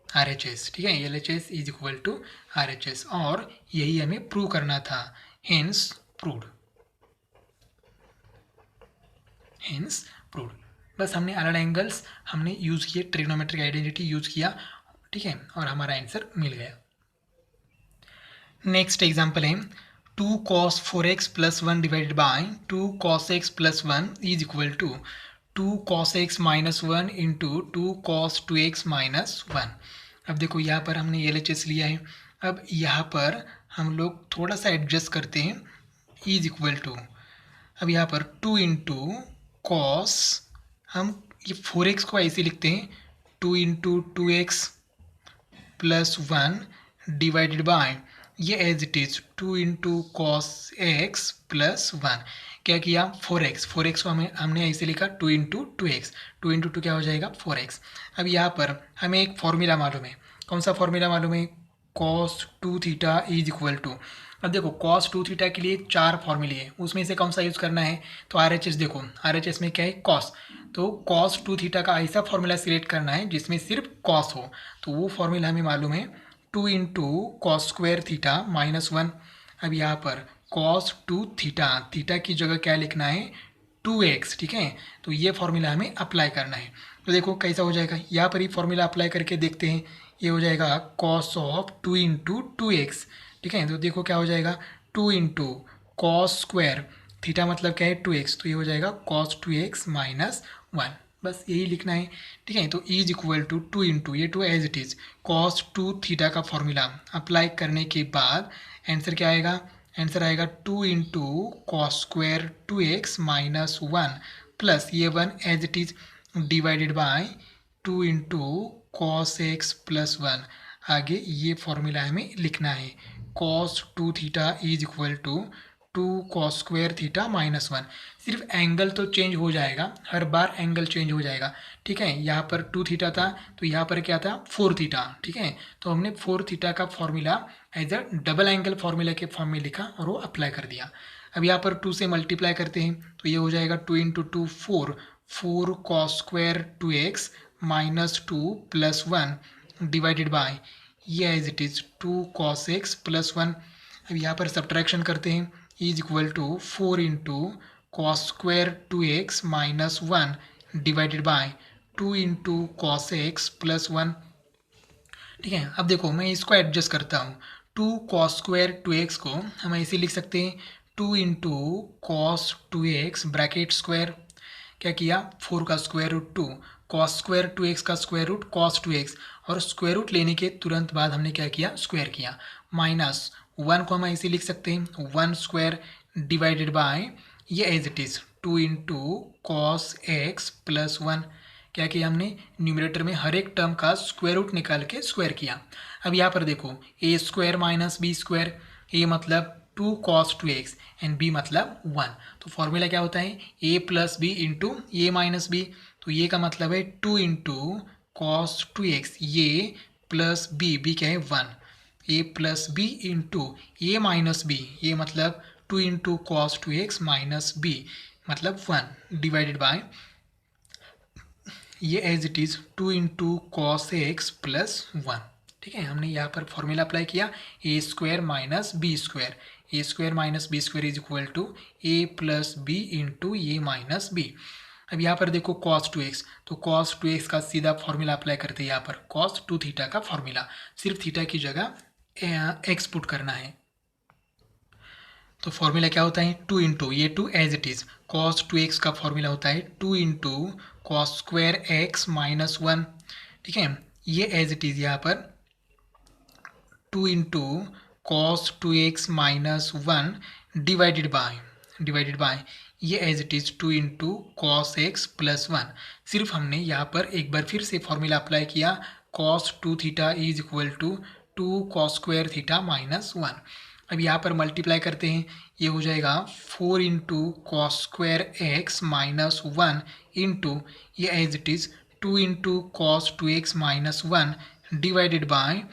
RHS, ठीक है, LHS is equal to RHS, और यही हमें प्रूव करना था। Hence proved, hence proved. बस हमने अलग एंगल्स हमने यूज़ किए, ट्रिग्नोमेट्रिक आइडेंटिटी यूज़ किया, ठीक है, और हमारा आंसर मिल गया। नेक्स्ट एग्जाम्पल है 2 cos 4x plus 1 divided by 2 cos x plus 1 is equal to 2 cos x minus 1 into 2 cos 2x minus 1। अब देखो यहाँ पर हमने LHS लिया है। अब यहाँ पर हम लोग थोड़ा सा एडजस्ट करते हैं, इज इक्वल टू, अब यहाँ पर 2 इंटू कॉस, हम ये 4x को ऐसे लिखते हैं 2 into 2x plus 1 divided by, ये as it is 2 into cos x plus 1। क्या किया, 4x को हमने ऐसे लिखा 2 इंटू 2x, 2 इंटू 2 क्या हो जाएगा 4x। अब यहाँ पर हमें एक फॉर्मूला मालूम है। कौन सा फॉर्मूला मालूम है, cos 2 theta is equal to, अब देखो cos 2 थीटा के लिए 4 फॉर्मूले हैं, उसमें से कौन सा यूज़ करना है, तो RHS, देखो RHS में क्या है cos, तो cos 2 थीटा का ऐसा फॉर्मूला सिलेक्ट करना है जिसमें सिर्फ cos हो, तो वो फॉर्मूला हमें मालूम है 2 into cos square theta minus 1। अब यहाँ पर cos 2 थीटा, थीटा की जगह क्या लिखना है 2x, ठीक है, तो ये फॉर्मूला हमें अप्लाई करना है। तो देखो कैसा हो जाएगा, यहाँ पर ही फॉर्मूला अप्लाई करके देखते हैं, ये हो जाएगा cos ऑफ 2 इंटू 2x, ठीक है, तो देखो क्या हो जाएगा 2 इंटू कॉस स्क्वायर थीटा मतलब क्या है 2x, तो ये हो जाएगा cos 2x माइनस 1, बस यही लिखना है, ठीक है। तो इज इक्वल टू 2 इंटू ये 2 as it is cos 2 theta का फॉर्मूला अप्लाई करने के बाद आंसर क्या आएगा, आंसर आएगा 2 into cos square 2x minus 1 plus ये 1 as it is divided by 2 into cos x plus 1। आगे ये फॉर्मूला हमें लिखना है, cos 2 theta is equal to 2 cos square theta minus 1। सिर्फ एंगल तो चेंज हो जाएगा, हर बार एंगल चेंज हो जाएगा, ठीक है। यहाँ पर 2 थीटा था तो यहाँ पर क्या था 4 थीटा, ठीक है, तो हमने 4 थीटा का formula as a double angle formula के फॉर्म में लिखा और वो अप्लाई कर दिया। अब यहाँ पर 2 से मल्टीप्लाई करते हैं तो ये हो जाएगा 2 into 2 4 cos square 2x minus 2 plus 1 divided by ये as it is 2 cos x plus 1। अब यहाँ पर सब्ट्रैक्शन करते हैं, is equal to 4 into cos square 2x minus 1 divided by 2 into cos x plus 1, ठीक है। अब देखो मैं इसको एडजस्ट करता हूँ, 2 cos स्क्वायर 2x को हम ऐसे लिख सकते हैं 2 into cos 2x bracket square, क्या किया 4 का square root 2 cos square 2x का स्क्वायर रूट cos 2x, और स्क्वायर रूट लेने के तुरंत बाद हमने क्या किया स्क्वायर किया, माइनस 1 को हम ऐसे लिख सकते हैं 1 स्क्वायर डिवाइडेड बाय ये as it is 2 into cos x plus 1। क्या किया हमने न्यूमरेटर में हर एक टर्म का स्क्वायर रूट निकाल के स्क्वायर किया। अब यहाँ पर देखो ए स्क्वायर माइनस बी स्क्वायर, ए मतलब 2 cos 2x एंड b मतलब 1, तो फॉर्मूला क्या होता है a plus B into A minus b, तो ये का मतलब है 2 इंटू कॉस 2x ये प्लस बी क्या है 1, a plus B into A minus b, ये मतलब 2 into cos 2x minus B मतलब 1 डिवाइडेड बाय ये as it is 2 into cos x plus 1, ठीक है। हमने यहाँ पर फॉर्मूला अप्लाई किया A square minus B square, A square minus B square is equal to A plus B into A minus B. अब यहाँ पर देखो cos 2x, तो cos 2x का सीधा फॉर्मूला अप्लाई करते हैं यहाँ पर cos 2 थीटा का फॉर्मूला, सिर्फ थीटा की जगह x पुट करना है, तो फॉर्मूला क्या होता है 2 इंटू ये 2 as it is cos 2x का फॉर्मूला होता है 2 into cos square x minus 1, ठीक है, ये एज इट इज़ यहाँ पर 2 into cos 2x minus 1 divided by ये as it is 2 into cos x plus 1। सिर्फ हमने यहाँ पर एक बार फिर से फॉर्मूला अप्लाई किया cos 2 theta is equal to 2 cos square theta minus 1। अब यहाँ पर मल्टीप्लाई करते हैं, ये हो जाएगा 4 into cos square x minus 1 into ये as it is 2 into cos 2x minus 1 divided by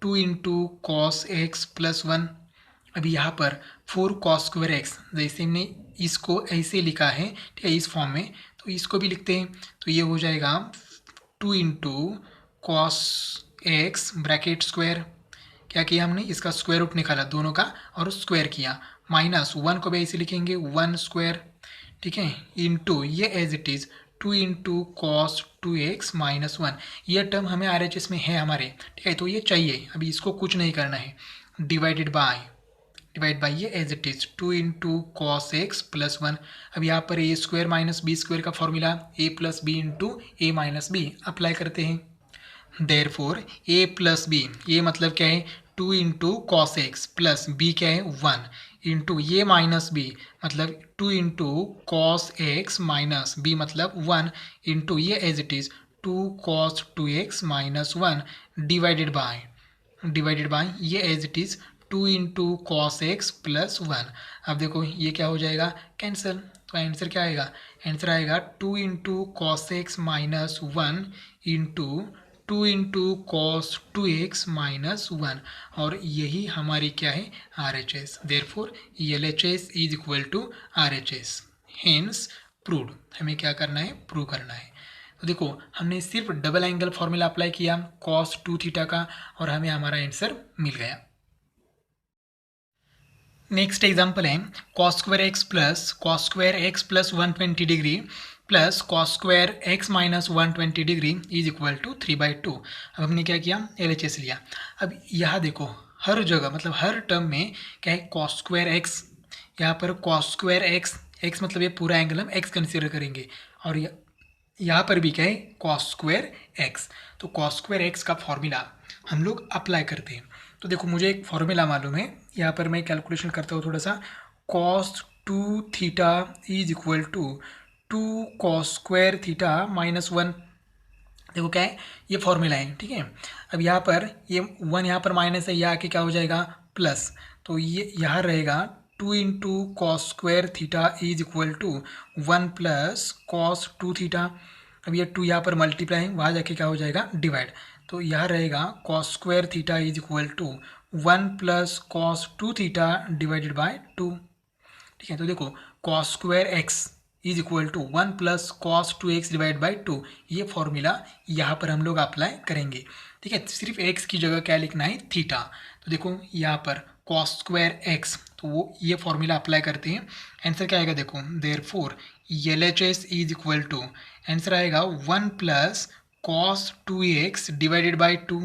2 into cos x plus 1। अभी यहाँ पर 4 cos² x, जैसे हमने इसको ऐसे लिखा है ठीक है इस फॉर्म में, तो इसको भी लिखते हैं। तो ये हो जाएगा 2 into cos x bracket square, क्या किया हमने इसका स्क्वायर रूट निकाला दोनों का और स्क्वायर किया, माइनस 1 को भी ऐसे लिखेंगे 1 स्क्वायर ठीक है, इंटू ये as it is 2 into cos 2x minus 1। ये टर्म हमें RHS में है हमारे ठीक है, तो ये चाहिए, अभी इसको कुछ नहीं करना है, डिवाइड बाय ये as it is 2 into cos x plus 1। अब यहाँ पर a square minus B square का formula a plus B into A minus b apply करते हैं। देयरफॉर ए प्लस बी, ये मतलब क्या है 2 into cos x plus B क्या है 1 इंटू ये माइनस बी मतलब 2 into cos x minus B मतलब 1 इंटू ये as it is 2 cos 2x minus 1 divided by ये as it is 2 into cos x plus 1। अब देखो ये क्या हो जाएगा कैंसिल, तो आंसर क्या आएगा, आंसर आएगा 2 into cos x minus 1 into 2 into cos 2x minus 1, और यही हमारी क्या है RHS। Therefore LHS is equal to RHS, hence proved. हमें क्या करना है, प्रूव करना है। तो देखो हमने सिर्फ डबल एंगल फॉर्मूला अप्लाई किया cos 2 थीटा का और हमें हमारा आंसर मिल गया। नेक्स्ट एग्जांपल है cos² x plus 120 degree plus cos² x minus 120 degree is equal to 3/2। अब हमने क्या किया, LHS लिया। अब यहाँ देखो हर जगह मतलब हर टर्म में क्या है cos²x, यहाँ पर cos²x, x मतलब ये पूरा एंगल हम x कंसिडर करेंगे, और यहाँ पर भी क्या है cos²x। तो cos²x का फॉर्मूला हम लोग अप्लाई करते हैं। तो देखो मुझे एक फॉर्मूला मालूम है, यहाँ पर मैं कैलकुलेशन करता हूँ थोड़ा सा। cos 2 theta is equal to 2 cos² theta minus 1। देखो क्या है ये फॉर्मूला है ठीक है। अब यहाँ पर ये 1 यहाँ पर माइनस है, यहाँ आके क्या हो जाएगा प्लस, तो ये यहाँ रहेगा 2 into cos² theta is equal to 1 plus cos 2 theta. अब ये 2 यहाँ पर मल्टीप्लाई है, वहाँ जाके क्या हो जाएगा डिवाइड, तो यहाँ रहेगा cos² theta is equal to 1 plus cos 2 theta divided by 2 ठीक है। तो देखो cos²x is equal to 1 plus cos 2x divide by 2, ये फॉर्मूला यहाँ पर हम लोग अप्लाई करेंगे ठीक है। सिर्फ x की जगह क्या लिखना है थीटा, तो देखो यहाँ पर cos²x, तो वो ये फॉर्मूला अप्लाई करते हैं, आंसर क्या आएगा देखो, therefore LHS is equal to answer आएगा 1 plus cos 2x divided by 2,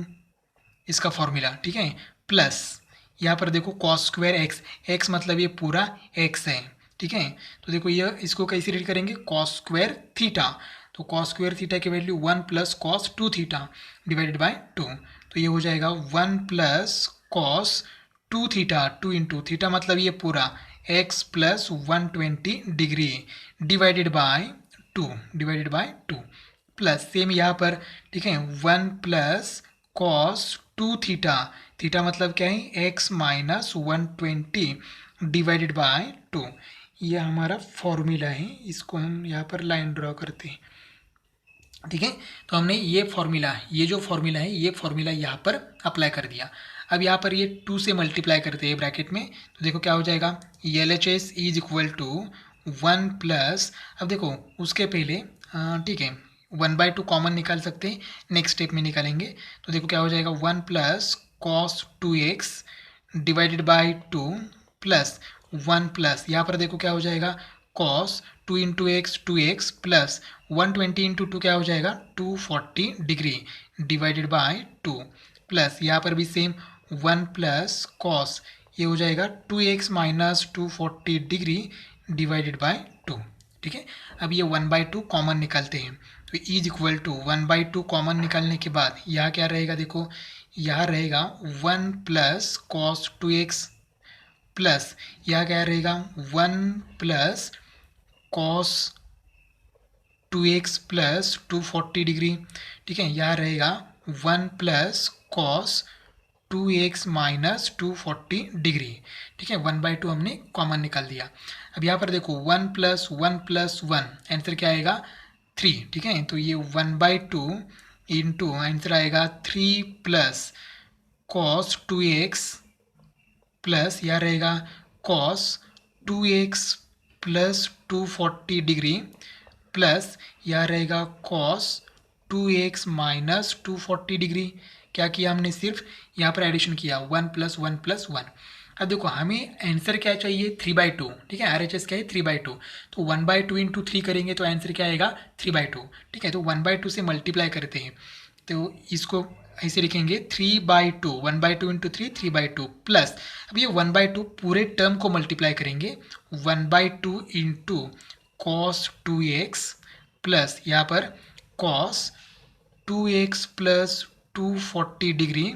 इसका फॉर्मूला ठीक है, प्लस यहाँ पर देखो cos²x, x मतलब ये पूरा x है ठीक है। तो देखो ये इसको कैसे रीड करेंगे cos² थीटा, तो cos² थीटा की value 1 plus cos 2 theta divided by 2, तो ये हो जाएगा 1 plus cos 2 theta, 2 into theta मतलब ये पूरा x plus 120 degree divided by 2 plus same यहाँ पर ठीक है 1 प्लस cos 2 थीटा, थीटा मतलब क्या है x माइनस 120 डिवाइडेड बाय 2, ये हमारा फॉर्मूला है, इसको हम यहाँ पर लाइन ड्रॉ करते हैं ठीक है। तो हमने ये फॉर्मूला, ये जो फॉर्मूला है ये फॉर्मूला यहाँ पर अप्लाई कर दिया। अब यहाँ पर ये 2 से मल्टीप्लाई करते हैं ब्रैकेट में, तो देखो क्या हो जाएगा LHS is equal to 1 plus, अब देखो उसके पहले ठीक है 1/2 कॉमन निकाल सकते हैं, नेक्स्ट स्टेप में निकालेंगे, तो देखो क्या हो जाएगा 1 plus cos 2x divided by 2 plus 1 plus यहाँ पर देखो क्या हो जाएगा cos 2 into x 2x plus 120 into 2 क्या हो जाएगा 240 डिग्री डिवाइडेड बाय 2 प्लस यहाँ पर भी सेम 1 प्लस cos, ये हो जाएगा 2x minus 240 degree divided by 2 ठीक है। अब ये 1/2 कॉमन निकालते हैं, तो इज इक्वल टू 1/2 कॉमन निकालने के बाद यहाँ क्या रहेगा देखो, यहाँ रहेगा 1 प्लस cos 2x प्लस यहाँ क्या रहेगा 1 plus cos 2x plus 240 degree ठीक है, यहाँ रहेगा 1 plus cos 2x minus 240 degree ठीक है। 1/2 हमने कॉमन निकाल दिया। अब यहाँ पर देखो 1 प्लस 1 आंसर क्या आएगा 3 ठीक है, तो ये 1/2 इंटू आंसर आएगा 3 प्लस cos 2x प्लस यहाँ रहेगा cos 2x plus 240 degree plus यहाँ रहेगा कॉस 2x माइनस 240 डिग्री। क्या किया हमने? सिर्फ यहाँ पर एडिशन किया, 1 प्लस 1 प्लस 1। अब देखो हमें आंसर क्या चाहिए? 3/2। ठीक है, RHS क्या है? 3/2। तो 1/2 इंटू 3 करेंगे तो आंसर क्या आएगा? 3/2। ठीक है, तो 1/2 से मल्टीप्लाई करते हैं तो इसको ऐसे लिखेंगे 3/2, 1/2 इंटू 3, 3/2 प्लस, अब ये 1/2 पूरे टर्म को मल्टीप्लाई करेंगे, 1/2 इंटू कॉस 2x प्लस यहाँ पर cos 2x plus 240 degree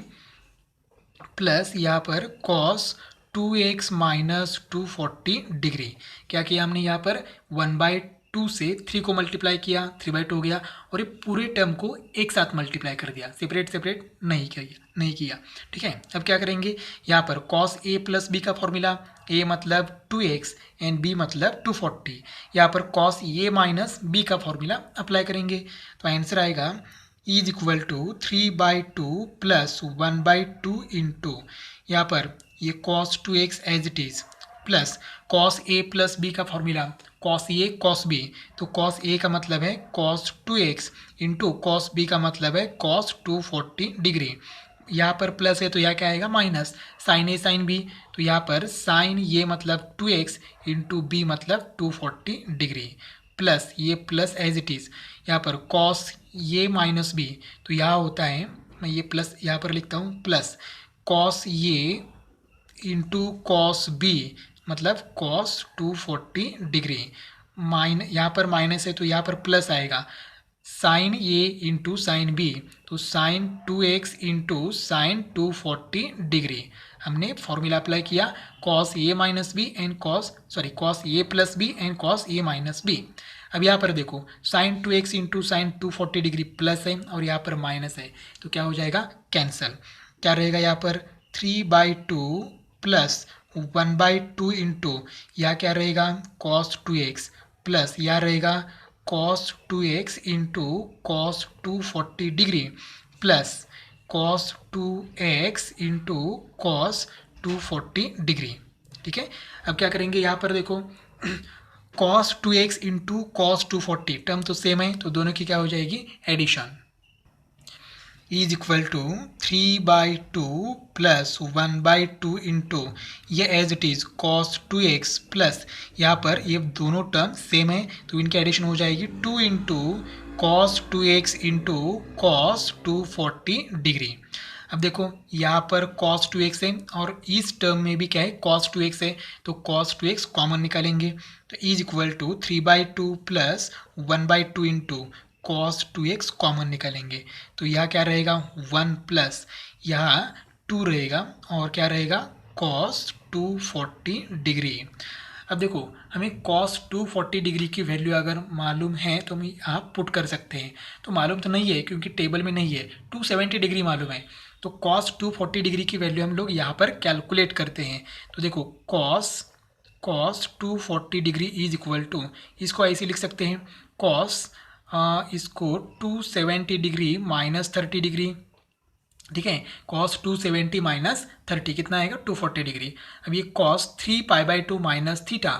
plus यहाँ पर कॉस 2x माइनस 240 डिग्री। क्या किया हमने? यहाँ पर 1/2 से 3 को मल्टीप्लाई किया, 3/2 हो गया, और ये पूरे टर्म को एक साथ मल्टीप्लाई कर दिया, सेपरेट सेपरेट नहीं किया। ठीक है, अब क्या करेंगे? यहाँ पर कॉस a प्लस बी का फॉर्मूला, a मतलब 2x एंड b मतलब 240, यहाँ पर कॉस a माइनस b का फॉर्मूला अप्लाई करेंगे तो आंसर आएगा is equal to 3/2 plus 1/2 into यहाँ पर ये cos 2x as it is plus cos a plus b का formula cos a cos b, तो cos a का मतलब है cos 2x into cos b का मतलब है cos 240 डिग्री। यहाँ पर प्लस है तो यहाँ क्या आएगा? माइनस, साइन ए साइन बी, तो यहाँ पर साइन ये मतलब 2x इंटू बी मतलब 240 डिग्री प्लस ये प्लस एज इट इज़ यहाँ पर कॉस ये माइनस बी, तो यहाँ होता है, मैं ये प्लस यहाँ पर लिखता हूँ, प्लस कॉस ये इंटू कॉस बी मतलब कॉस 240 डिग्री, यहाँ पर माइनस है तो यहाँ पर प्लस आएगा, साइन ए इंटू साइन बी, तो sine 2x into sine 240 degree. हमने फॉर्मूला अप्लाई किया cos a minus b and cos a plus b and cos a minus B. अब यहाँ पर देखो sine 2x into sine 240 degree plus है और यहाँ पर माइनस है, तो क्या हो जाएगा? कैंसल। क्या रहेगा यहाँ पर? 3/2 प्लस 1/2 इंटू यहाँ क्या रहेगा? कॉस 2x प्लस यहाँ रहेगा cos 2x into cos 240 degree plus cos 2x into cos 240 degree. ठीक है, अब क्या करेंगे? यहाँ पर देखो cos 2x into cos 240, term तो सेम है तो दोनों की क्या हो जाएगी? Addition is equal to 3/2 plus 1/2 into ये as it is cos 2x plus यहाँ पर ये दोनों टर्म सेम है तो इनकी एडिशन हो जाएगी 2 into cos 2x into cos 240 degree. अब देखो यहाँ पर cos 2x है और इस टर्म में भी क्या है? cos 2x है, तो cos 2x कॉमन निकालेंगे तो is equal to 3/2 plus 1/2 into cos 2x common निकालेंगे तो यह क्या रहेगा? 1 प्लस यहाँ 2 रहेगा और क्या रहेगा? cos 240 degree. अब देखो हमें cos 240 डिग्री की वैल्यू अगर मालूम है तो हम यहाँ पुट कर सकते हैं, तो मालूम तो नहीं है क्योंकि टेबल में नहीं है, 270 डिग्री मालूम है, तो cos 240 डिग्री की वैल्यू हम लोग यहाँ पर कैलकुलेट करते हैं। तो देखो cos 240 degree is equal to, इसको ऐसे लिख सकते हैं cos इसको 270 डिग्री माइनस 30 डिग्री। ठीक है, cos 270 माइनस 30 कितना आएगा? 240 डिग्री। अब ये cos 3π/2 माइनस थीटा,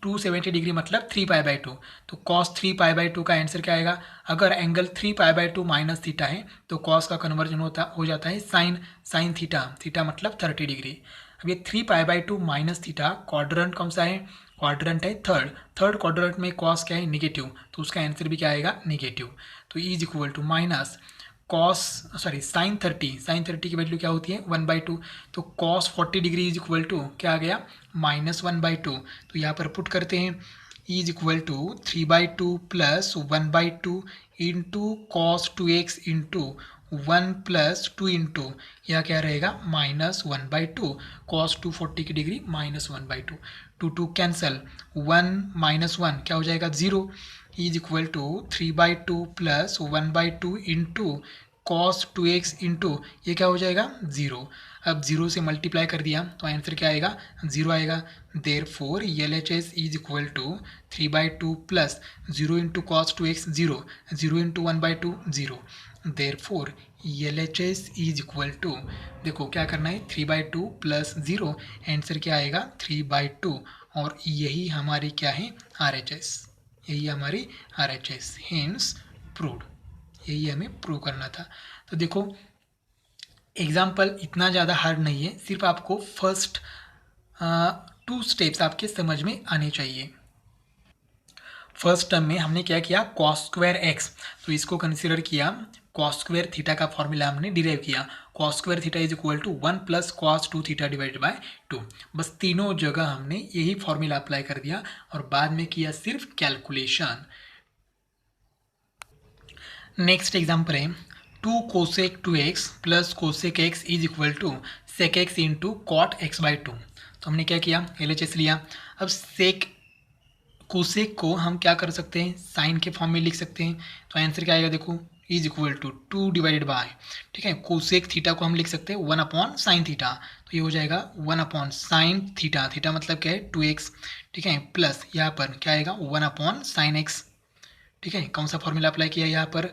270 डिग्री मतलब 3π/2, तो cos 3π/2 का आंसर क्या आएगा? अगर एंगल 3π/2 माइनस थीटा है तो cos का कन्वर्जन हो जाता है साइन थीटा मतलब 30 डिग्री। अब ये 3π/2 माइनस थीटा क्वाड्रेंट कौन सा है? क्वाड्रेंट है थर्ड क्वाड्रेंट में cos क्या है? नेगेटिव, तो उसका आंसर भी क्या आएगा? नेगेटिव। तो is equal to minus sine 30 की वैल्यू क्या होती है? 1/2, तो cos 40 degree is equal to क्या आ गया? -1/2, तो यहाँ पर पुट करते हैं is equal to 3/2 plus 1/2 into cos 2x into 1 plus 2 into यह क्या रहेगा? -1/2, cos 240 की डिग्री -1/2, 2 कैंसल, 1 - 1 क्या हो जाएगा? 0 is equal to 3/2 plus 1/2 into cos 2x into ये क्या हो जाएगा? 0। अब 0 से मल्टीप्लाई कर दिया तो आंसर क्या आएगा? 0 आएगा। Therefore LHS is equal to 3/2 plus 0 into cos 2x 0 into 1/2 0। Therefore LHS is equal to, देखो क्या करना है, 3/2 प्लस 0, आंसर क्या आएगा 3/2, और यही हमारी क्या है RHS, यही हमारी RHS, हेंस प्रूव्ड, यही हमें प्रूव करना था। तो देखो एग्जाम्पल इतना ज़्यादा हार्ड नहीं है, सिर्फ आपको फर्स्ट 2 स्टेप्स आपके समझ में आने चाहिए। फर्स्ट टर्म में हमने क्या किया, कॉस स्क्वायर एक्स, तो इसको कंसिडर किया, कॉस स्क्वायर थीटा का फॉर्मूला हमने डिराइव किया, cos square theta is equal to 1 plus cos 2 theta divided by 2। बस तीनों जगह हमने यही फॉर्मूला अप्लाई कर दिया और बाद में किया सिर्फ कैलकुलेशन। नेक्स्ट एग्जाम्पल है 2 cosec 2x plus cosec x is equal to sec x into cot x by 2। तो हमने क्या किया, LHS लिया। अब सेक कोसेक को हम क्या कर सकते हैं, साइन के फॉर्म में लिख सकते हैं। तो आंसर क्या आएगा, देखो is equal to 2 divided by, ठीक है, कोसेक थीटा को हम लिख सकते हैं 1 अपॉन साइन थीटा, तो ये हो जाएगा 1 अपॉन साइन थीटा, थीटा मतलब क्या है 2x, ठीक है, प्लस यहाँ पर क्या आएगा 1 अपॉन साइन x, ठीक है। कौन सा फॉर्मूला अप्लाई किया यहाँ पर,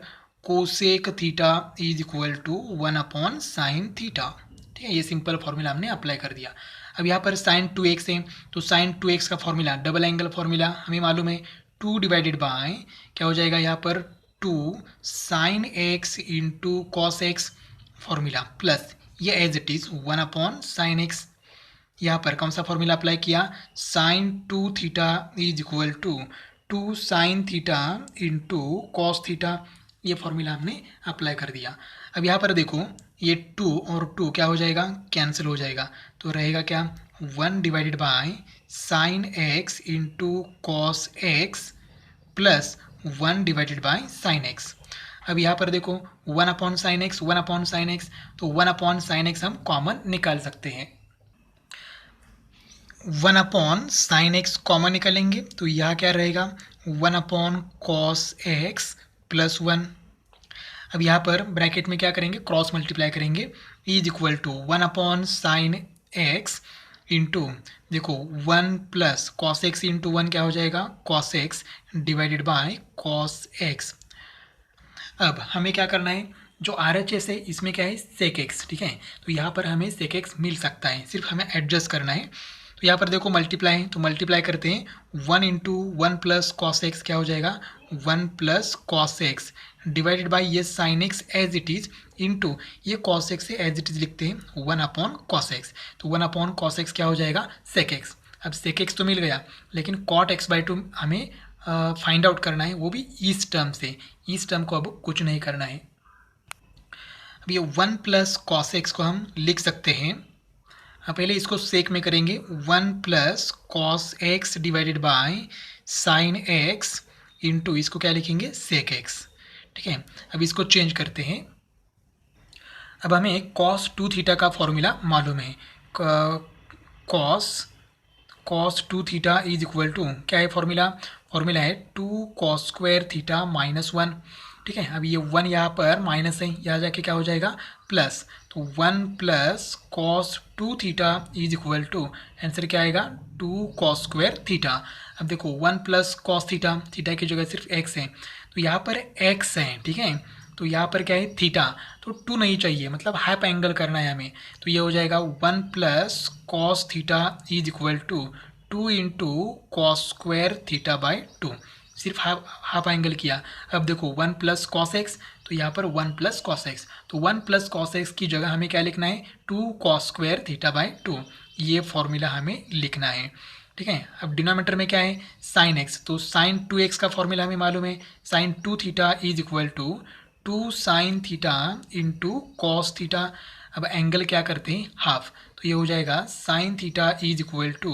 cosec theta is equal to 1 upon sine theta, ठीक है, ये सिंपल फॉर्मूला हमने अप्लाई कर दिया। अब यहाँ पर साइन 2x है, तो साइन 2x का फॉर्मूला डबल एंगल फॉर्मूला हमें मालूम है, 2 डिवाइडेड बाय क्या हो जाएगा यहाँ पर 2 sine x into cos x formula, plus ये as it is 1 upon sine x. यहाँ पर कौन सा फॉर्मूला अप्लाई किया, sine 2 theta is equal to 2 sine theta into cos theta, ये फॉर्मूला हमने अप्लाई कर दिया। अब यहाँ पर देखो ये 2 और 2 क्या हो जाएगा, कैंसिल हो जाएगा, तो रहेगा क्या 1 divided by sine x into cos x plus 1 divided by sine x. अब यहाँ पर देखो 1 upon sine x, 1 upon sine x, तो 1 अपॉन साइन एक्स हम कॉमन निकाल सकते हैं, 1 अपॉन साइन एक्स कॉमन निकालेंगे तो यहाँ क्या रहेगा 1 अपॉन कॉस एक्स प्लस 1। अब यहाँ पर ब्रैकेट में क्या करेंगे, क्रॉस मल्टीप्लाई करेंगे, is equal to 1 upon sine x into, देखो 1 प्लस कॉस एक्स इंटू 1 क्या हो जाएगा cos x divided by cos x. अब हमें क्या करना है, जो RHS है इसमें क्या है सेक एक्स, ठीक है, तो यहाँ पर हमें सेक एक्स मिल सकता है, सिर्फ हमें एडजस्ट करना है। तो यहाँ पर देखो मल्टीप्लाई है, तो मल्टीप्लाई करते हैं 1 इंटू 1 प्लस कॉस एक्स क्या हो जाएगा 1 plus cos x divided by ये sine x as it is into ये कॉस एक्स से एज इट इज लिखते हैं 1 अपॉन कॉस एक्स, तो 1 अपॉन कॉस एक्स क्या हो जाएगा सेक एक्स। अब सेक एक्स तो मिल गया, लेकिन कॉट एक्स बाई 2 हमें फाइंड आउट करना है, वो भी इस टर्म से, इस टर्म को अब कुछ नहीं करना है। अब ये 1 प्लस कॉस एक्स को हम लिख सकते हैं, पहले इसको सेक में करेंगे 1 plus cos x divided by sine x into इसको क्या लिखेंगे सेक एक्स, ठीक है। अब इसको चेंज करते हैं, अब हमें कॉस 2 थीटा का फॉर्मूला मालूम है, cos 2 theta is equal to क्या है फॉर्मूला, फॉर्मूला है 2 कॉस स्क्वायर थीटा माइनस 1, ठीक है। अब ये 1 यहाँ पर माइनस है, यहाँ जाके क्या हो जाएगा प्लस, तो 1 plus cos 2 theta is equal to answer क्या आएगा 2 कॉस स्क्वायर थीटा। अब देखो 1 प्लस कॉस थीटा, थीटा की जगह सिर्फ एक्स है, तो यहाँ पर एक्स है, ठीक है, तो यहाँ पर क्या है थीटा, तो 2 नहीं चाहिए, मतलब हाफ एंगल करना है हमें, तो ये हो जाएगा 1 plus cos theta is equal to 2 into cos square theta by 2, सिर्फ हाफ एंगल किया। अब देखो 1 प्लस कॉस एक्स, तो यहाँ पर 1 प्लस कॉस एक्स, तो 1 प्लस कॉस एक्स की जगह हमें क्या लिखना है 2 कॉस स्क्वायर थीटा बाई 2, ये फॉर्मूला हमें लिखना है, ठीक है। अब डिनोमिनेटर में क्या है साइन एक्स, तो साइन 2x का फॉर्मूला हमें मालूम है, sine 2 theta is equal to 2 sine theta into cos theta. अब एंगल क्या करते हैं हाफ, तो ये हो जाएगा sine theta is equal to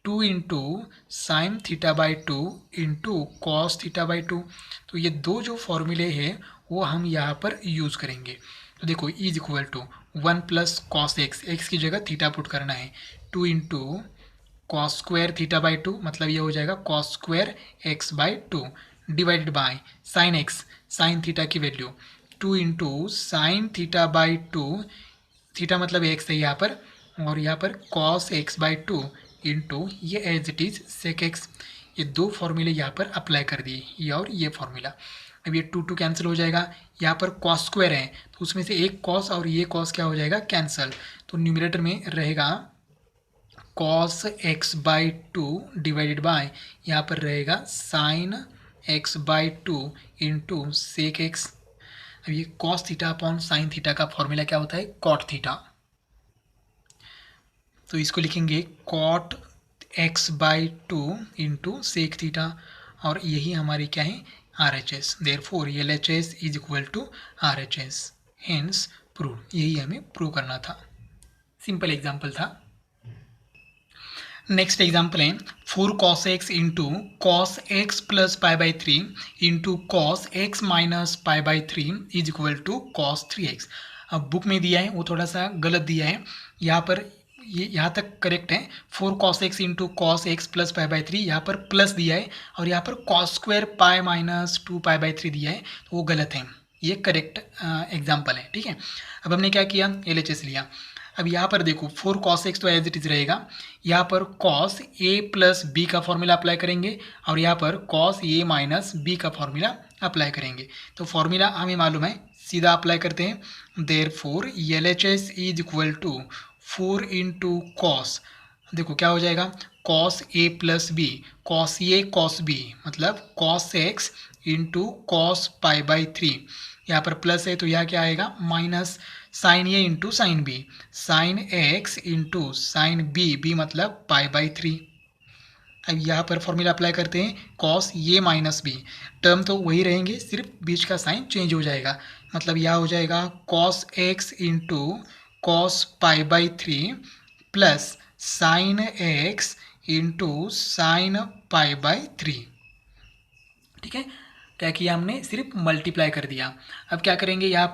2 into sine theta by 2 into cos theta by 2। तो ये दो जो फॉर्मूले हैं वो हम यहाँ पर यूज़ करेंगे। तो देखो is equal to 1 plus cos x, x की जगह थीटा पुट करना है, 2 into cos square theta by 2, मतलब ये हो जाएगा cos square x by 2 divided by sine x, sine theta की value 2 into sine theta by 2, theta मतलब एक्स है यहाँ पर, और यहाँ पर कॉस एक्स बाई 2 इंटू ये as it is sec x. ये दो फॉर्मूले यहाँ पर अप्लाई कर दिए, ये और ये फॉर्मूला। अब ये 2 कैंसिल हो जाएगा। यहाँ पर कॉस स्क्वायर है तो उसमें से एक कॉस और ये कॉस क्या हो जाएगा, कैंसिल। तो न्यूमरेटर में रहेगा cos x by two divided by, यहाँ पर रहेगा sine x by two into sec x. अब ये cos theta upon sine theta का फॉर्मूला क्या होता है, कॉट थीटा। तो इसको लिखेंगे cot x by two into sec theta, और यही हमारी क्या है, R H S. Therefore L H S is equal to R H S, hence prove. यही हमें प्रूव करना था, सिंपल एग्जाम्पल था। नेक्स्ट एग्जाम्पल है 4 cos x into cos x plus pi by three into cos x minus pi by three is equal to cos 3x। अब बुक में दिया है वो थोड़ा सा गलत दिया है, यहाँ पर ये यहाँ तक करेक्ट है। 4 cos x into cos x plus pi by three, यहाँ पर प्लस दिया है, और यहाँ पर cos square pi minus 2 pi by three दिया है, तो वो गलत है। ये करेक्ट एग्जाम्पल है, ठीक है। अब हमने क्या किया, LHS लिया। अब यहाँ पर देखो 4 cos x तो एज इट इज रहेगा, यहाँ पर cos a प्लस बी का फॉर्मूला अप्लाई करेंगे, और यहाँ पर cos a माइनस बी का फॉर्मूला अप्लाई करेंगे। तो फॉर्मूला हमें मालूम है, सीधा अप्लाई करते हैं। Therefore LHS is equal to 4 into cos, देखो क्या हो जाएगा, cos a plus B, cos a cos b मतलब cos x into cos pi by three. यहाँ पर प्लस है तो यहाँ क्या आएगा, माइनस साइन ए into sine B, sine x into sine B, B मतलब पाई बाई थ्री। अब यहाँ पर फॉर्मूला अप्लाई करते हैं, कॉस ये माइनस बी, टर्म तो वही रहेंगे, सिर्फ बीच का साइन चेंज हो जाएगा। मतलब यह हो जाएगा cos x into cos pi by three plus sign x into sine pi by three. ठीक है, क्या किया हमने, सिर्फ मल्टीप्लाई कर दिया। अब क्या करेंगे, यहाँ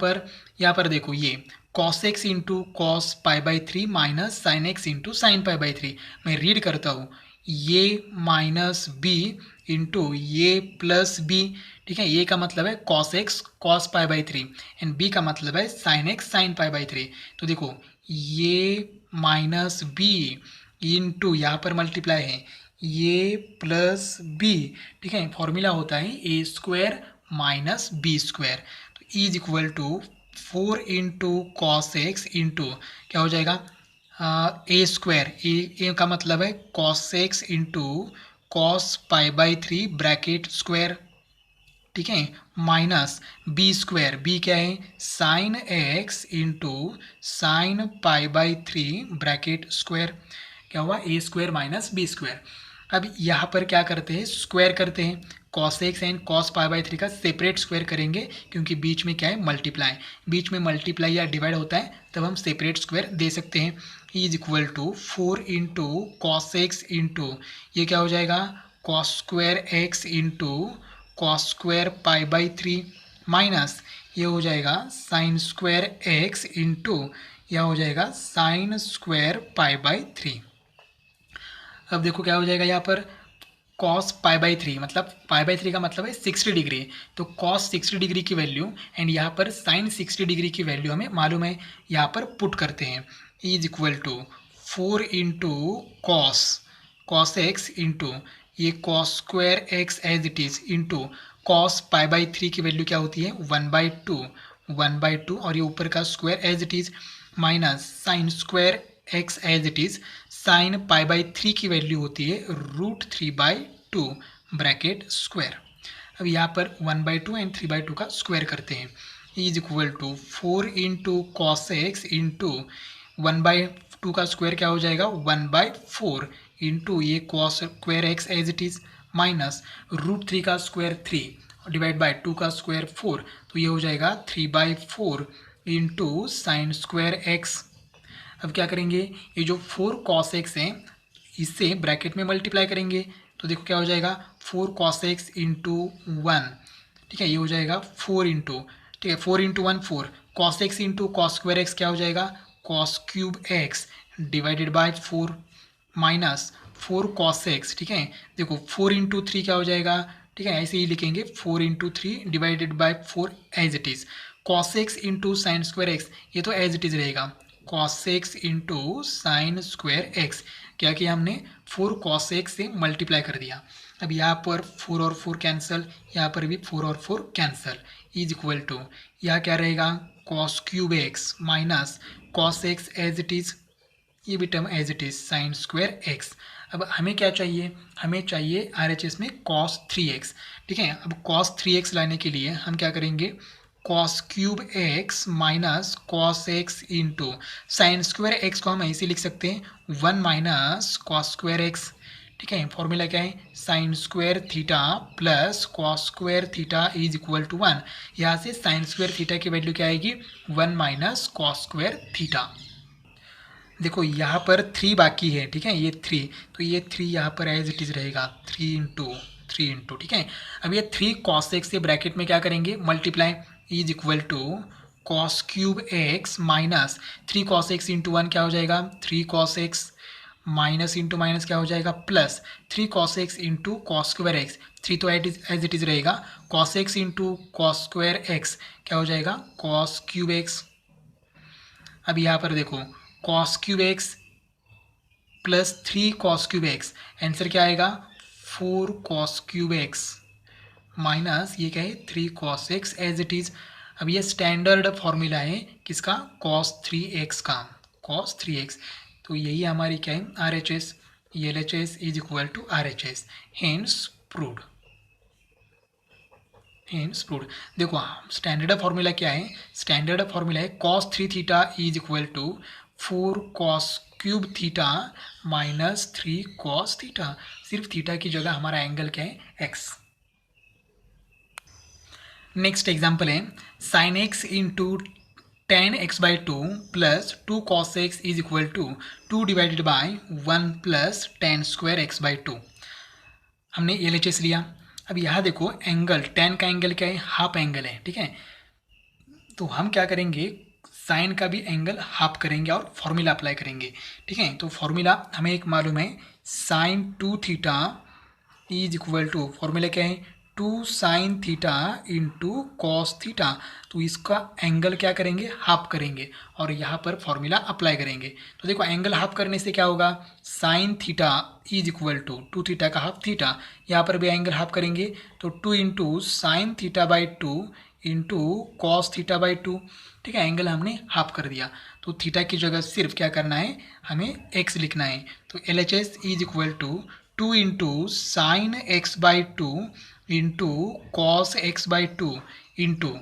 पर देखो ये cos x into cos pi by three minus sine x into sine pi by three. मैं रीड करता हूँ, ये माइनस बी इंटू ये प्लस बी। ठीक है, ये का मतलब है cos x cos pi by three, and B का मतलब है sine x sine pi by three. तो देखो ये माइनस बी इंटू यहाँ पर मल्टीप्लाई है ये प्लस बी। ठीक है, फॉर्मूला होता है A square minus B square. तो is equal to 4 into cos x into क्या हो जाएगा, ए स्क्वायर, ए का मतलब है cos x into cos pi by three bracket square. ठीक है, माइनस बी स्क्वायर, बी क्या है, sine x into sine pi by three bracket square. क्या हुआ, A square minus B square. अब यहाँ पर क्या करते हैं, स्क्वायर करते हैं, cos x and cos pi by three का सेपरेट स्क्वायर करेंगे, क्योंकि बीच में क्या है, मल्टीप्लाई, बीच में मल्टीप्लाई या डिवाइड होता है तब हम सेपरेट स्क्वायर दे सकते हैं। Is equal to 4 into cos x into ये क्या हो जाएगा, cos square x into cos square pi by three minus ये हो जाएगा साइन स्क्वायर एक्स इंटू यह हो जाएगा sine square pi by three. अब देखो क्या हो जाएगा, यहाँ पर कॉस पाई बाई थ्री, मतलब पाई बाई थ्री का मतलब है 60 डिग्री, तो कॉस 60 डिग्री की वैल्यू एंड यहाँ पर साइन 60 डिग्री की वैल्यू हमें मालूम है, यहाँ पर पुट करते हैं। Is equal to 4 into cos x into ये cos square x as it is into cos pi by three की वैल्यू क्या होती है, 1/2 और ये ऊपर का square as it is minus sine square x as it is, sine pi by three की वैल्यू होती है √3/2 ब्रैकेट स्क्वायर। अब यहाँ पर 1/2 एंड 3/2 का स्क्वायर करते हैं। Is equal to 4 into cos x into 1/2 का स्क्वायर क्या हो जाएगा, 1/4 इंटू ये cos square x as it is minus √3 का स्क्वायर 3 डिवाइड बाई 2 का स्क्वायर 4, तो ये हो जाएगा 3/4 इंटू साइन स्क्वायर एक्स। अब क्या करेंगे, ये जो 4 cos x है इससे ब्रैकेट में मल्टीप्लाई करेंगे, तो देखो क्या हो जाएगा 4 cos x इंटू 1। ठीक है, ये हो जाएगा 4 इंटू, ठीक है 4 into 1 4, cos x into cos square x क्या हो जाएगा, cos cube x divided by 4 minus 4 cos x। ठीक है, देखो 4 इंटू 3 क्या हो जाएगा, ठीक है ऐसे ही लिखेंगे 4 into 3 divided by 4 as it is, cos x into sine square x ये तो एज इट इज रहेगा, cos x into sine square x, क्या किया हमने 4 cos x से मल्टीप्लाई कर दिया। अब यहाँ पर 4 और 4 कैंसल, यहाँ पर भी 4 और 4 कैंसल, इज इक्वल टू यहाँ क्या रहेगा cos cube x minus cos x as it is, ये भी term as it is sine square x. अब हमें क्या चाहिए, हमें चाहिए RHS में cos 3x। ठीक है, अब cos 3x लाने के लिए हम क्या करेंगे, cos cube x minus cos x into sine square x को हम ऐसे लिख सकते हैं 1 माइनस cos स्क्वायर x। ठीक है, फॉर्मूला क्या है, sine square theta plus cos square theta is equal to 1। यहाँ से साइन स्क्वायर थीटा की वैल्यू क्या आएगी, 1 माइनस कॉस स्क्वायर थीटा। देखो यहाँ पर 3 बाकी है, ठीक है, ये 3, तो ये 3 यहाँ पर एज इट इज रहेगा 3 इंटू, ठीक है। अब ये 3 cos x से ब्रैकेट में क्या करेंगे, multiply, is equal to cos cube x minus 3 cos x into 1 क्या हो जाएगा 3 cos x minus into minus क्या हो जाएगा plus 3 cos x into cos square x, 3 तो एज इट इज रहेगा, cos x into cos square x क्या हो जाएगा cos क्यूब x। अब यहाँ पर देखो cos cube x plus 3 cos cube x, answer क्या आएगा 4 cos क्यूब x माइनस ये क्या है 3 cos x as it is. अब ये स्टैंडर्ड फॉर्मूला है किसका, cos 3x का, cos 3x। तो यही हमारी क्या है RHS, LHS is equal to RHS, hence proved, hence proved. देखो स्टैंडर्ड फॉर्मूला क्या है, स्टैंडर्ड फॉर्मूला है cos 3 theta is equal to 4 cos cube theta minus 3 cos theta. सिर्फ थीटा की जगह हमारा एंगल क्या है x। नेक्स्ट एग्जाम्पल है sine x into tan x by two plus 2 cos x is equal to 2 divided by 1 plus tan square x by 2। हमने LHS लिया। अब यहाँ देखो एंगल टेन का एंगल क्या है, हाफ एंगल है, ठीक है। तो हम क्या करेंगे, साइन का भी एंगल हाफ करेंगे और फॉर्मूला अप्लाई करेंगे, ठीक है। तो फॉर्मूला हमें एक मालूम है, sine 2 theta is equal to, formula क्या है 2 sine theta into cos theta. तो इसका एंगल क्या करेंगे, हाफ करेंगे और यहाँ पर फॉर्मूला अप्लाई करेंगे। तो देखो एंगल हाफ करने से क्या होगा, sine theta is equal to 2 theta का हाफ थीटा, यहाँ पर भी एंगल हाफ करेंगे तो 2 into sine theta by 2 into cos theta by 2, ठीक है। एंगल हमने हाफ कर दिया, तो थीटा की जगह सिर्फ क्या करना है, हमें एक्स लिखना है। तो LHS is equal to 2 into sine x by 2 into cos x by 2 into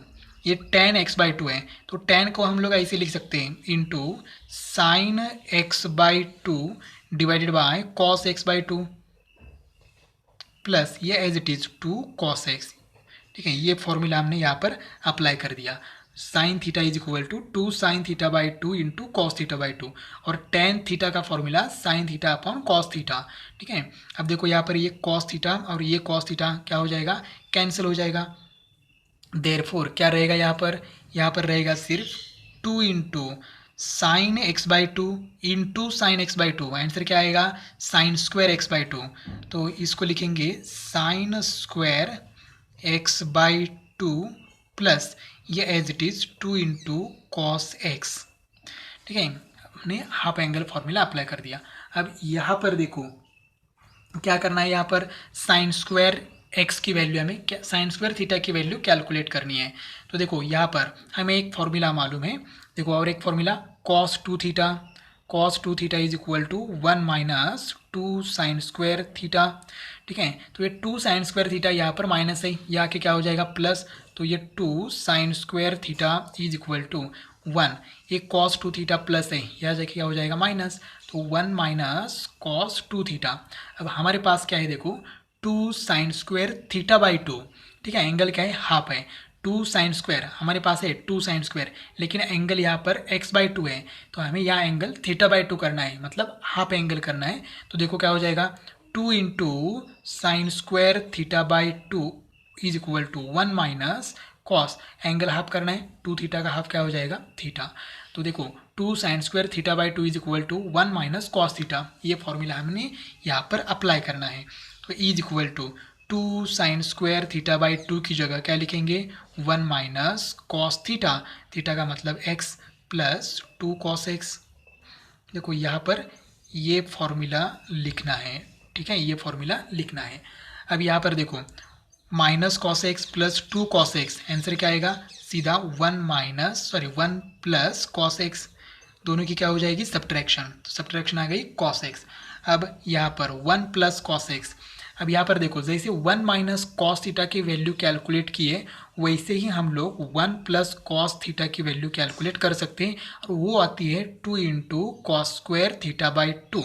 ये टेन एक्स बाई 2 है, तो टेन को हम लोग ऐसे लिख सकते हैं into sine x by 2 divided by cos x by 2 plus ये as it is 2 cos x, ठीक है। ये फॉर्मूला हमने यहाँ पर अप्लाई कर दिया, sine theta is equal to 2 sine theta by 2 into cos theta by 2 और टेन थीटा का formula sine theta upon cos theta, ठीक है। अब देखो यहाँ पर ये कॉस थीटा और ये कॉस थीटा क्या हो जाएगा, कैंसिल हो जाएगा। देयरफॉर क्या रहेगा यहाँ पर रहेगा सिर्फ 2 into sine x by 2 into sine x by 2, answer क्या आएगा साइन स्क्वायर एक्स बाई 2। तो इसको लिखेंगे sine square x by 2 plus ये as it is 2 into cos x, ठीक है। हमने हाफ एंगल फॉर्मूला अप्लाई कर दिया। अब यहाँ पर देखो क्या करना है, यहाँ पर साइन स्क्वायर एक्स की वैल्यू हमें क्या, साइन स्क्वायर थीटा की वैल्यू कैलकुलेट करनी है। तो देखो यहाँ पर हमें एक फॉर्मूला मालूम है, देखो और एक formula cos 2 theta, cos 2 theta is equal to 1 minus 2 sine square theta, ठीक है। तो ये 2 साइन स्क्वायर थीटा यहाँ पर माइनस है, ये आके क्या हो जाएगा प्लस, तो ये 2 sine square theta is equal to 1, ये cos 2 थीटा प्लस है, यहाँ जाके क्या हो जाएगा माइनस, तो 1 माइनस cos 2 थीटा। अब हमारे पास क्या है देखो 2 साइन स्क्वायर थीटा बाई 2, ठीक है। एंगल क्या है हाफ है, 2 साइन स्क्वायर हमारे पास है 2 साइन स्क्वायर, लेकिन एंगल यहाँ पर x बाई 2 है, तो हमें यहाँ एंगल थीटा बाई 2 करना है, मतलब हाफ एंगल करना है। तो देखो क्या हो जाएगा 2 into sine square theta by 2 is equal to 1 minus cos, angle half करना है, 2 थीटा का हाफ क्या हो जाएगा थीटा। तो देखो 2 sine square theta by 2 is equal to 1 minus cos theta, ये फॉर्मूला हमने यहाँ पर अप्लाई करना है। तो is equal to 2 sine square theta by 2 की जगह क्या लिखेंगे 1 माइनस कॉस थीटा, थीटा का मतलब x प्लस 2 कॉस एक्स। देखो यहाँ पर ये फॉर्मूला लिखना है, ठीक है, ये फॉर्मूला लिखना है। अब यहाँ पर देखो minus cos x plus 2 cos x, answer क्या आएगा सीधा 1 प्लस कॉस एक्स, दोनों की क्या हो जाएगी सब्ट्रैक्शन, तो सब्ट्रैक्शन आ गई कॉस एक्स। अब यहाँ पर 1 प्लस कॉस एक्स, अब यहाँ पर देखो जैसे 1 माइनस कॉस थीटा की वैल्यू कैलकुलेट किए वैसे ही हम लोग 1 प्लस कॉस थीटा की वैल्यू कैलकुलेट कर सकते हैं, और वो आती है 2 into cos square theta by 2,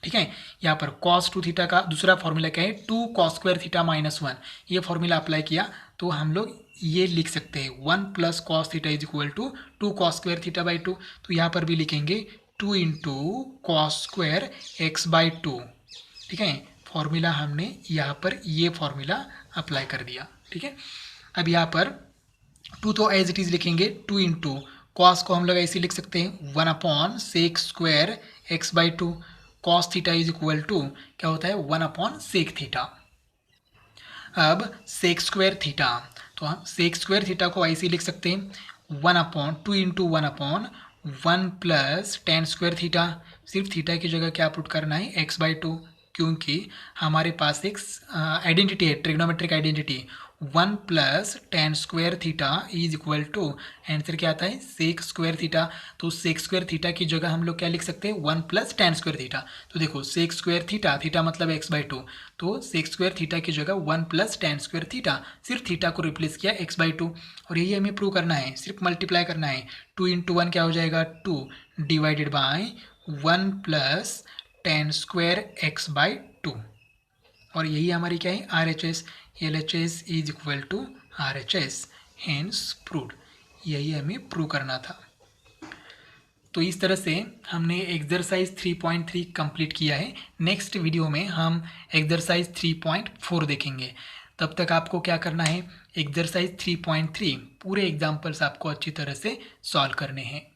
ठीक है। यहाँ पर कॉस 2 थीटा का दूसरा फॉर्मूला क्या है 2 कॉस स्क्वायर थीटा माइनस 1, ये फॉर्मूला अप्लाई किया तो हम लोग ये लिख सकते हैं 1 plus cos theta is equal to 2 cos square theta by 2, तो यहाँ पर भी लिखेंगे 2 into cos square x by 2, ठीक है। फॉर्मूला हमने यहाँ पर ये फॉर्मूला अप्लाई कर दिया, ठीक है। अब यहाँ पर 2 तो एज इट इज़ लिखेंगे 2 इंटू कॉस को हम लोग ऐसे लिख सकते हैं 1 upon sec square x by 2, cos theta is equal to क्या होता है 1 अपॉन सेक थीटा। अब सेक स्क्वायर थीटा, तो हम सेक स्क्वायर थीटा को ऐसे लिख सकते हैं 1 upon 2 into 1 upon 1 plus tan square theta, सिर्फ थीटा की जगह क्या पुट करना है एक्स बाई 2, क्योंकि हमारे पास एक आइडेंटिटी है trigonometric identity 1 plus tan square theta is equal to, answer क्या आता है सेक स्क्वायर थीटा, तो सेक स्क्वायर थीटा की जगह हम लोग क्या लिख सकते हैं 1 प्लस टेन स्क्वायर थीटा, तो देखो सेक स्क्वायर थीटा, थीटा मतलब एक्स बाई 2, तो सेक स्क्वायर थीटा की जगह 1 प्लस टेन स्क्वायर थीटा, सिर्फ थीटा को रिप्लेस किया एक्स बाई 2, और यही हमें प्रूव करना है, सिर्फ मल्टीप्लाई करना है, 2 इंटू 1 क्या हो जाएगा 2 divided by 1 plus tan square x by 2, और यही हमारी क्या है R H S, L H S is equal to R H S, hence proved, यही हमें प्रूव करना था। तो इस तरह से हमने एक्सरसाइज 3.3 कंप्लीट किया है। नेक्स्ट वीडियो में हम एक्सरसाइज 3.4 देखेंगे, तब तक आपको क्या करना है एक्सरसाइज 3.3 पूरे एग्जाम्पल्स आपको अच्छी तरह से सॉल्व करने हैं।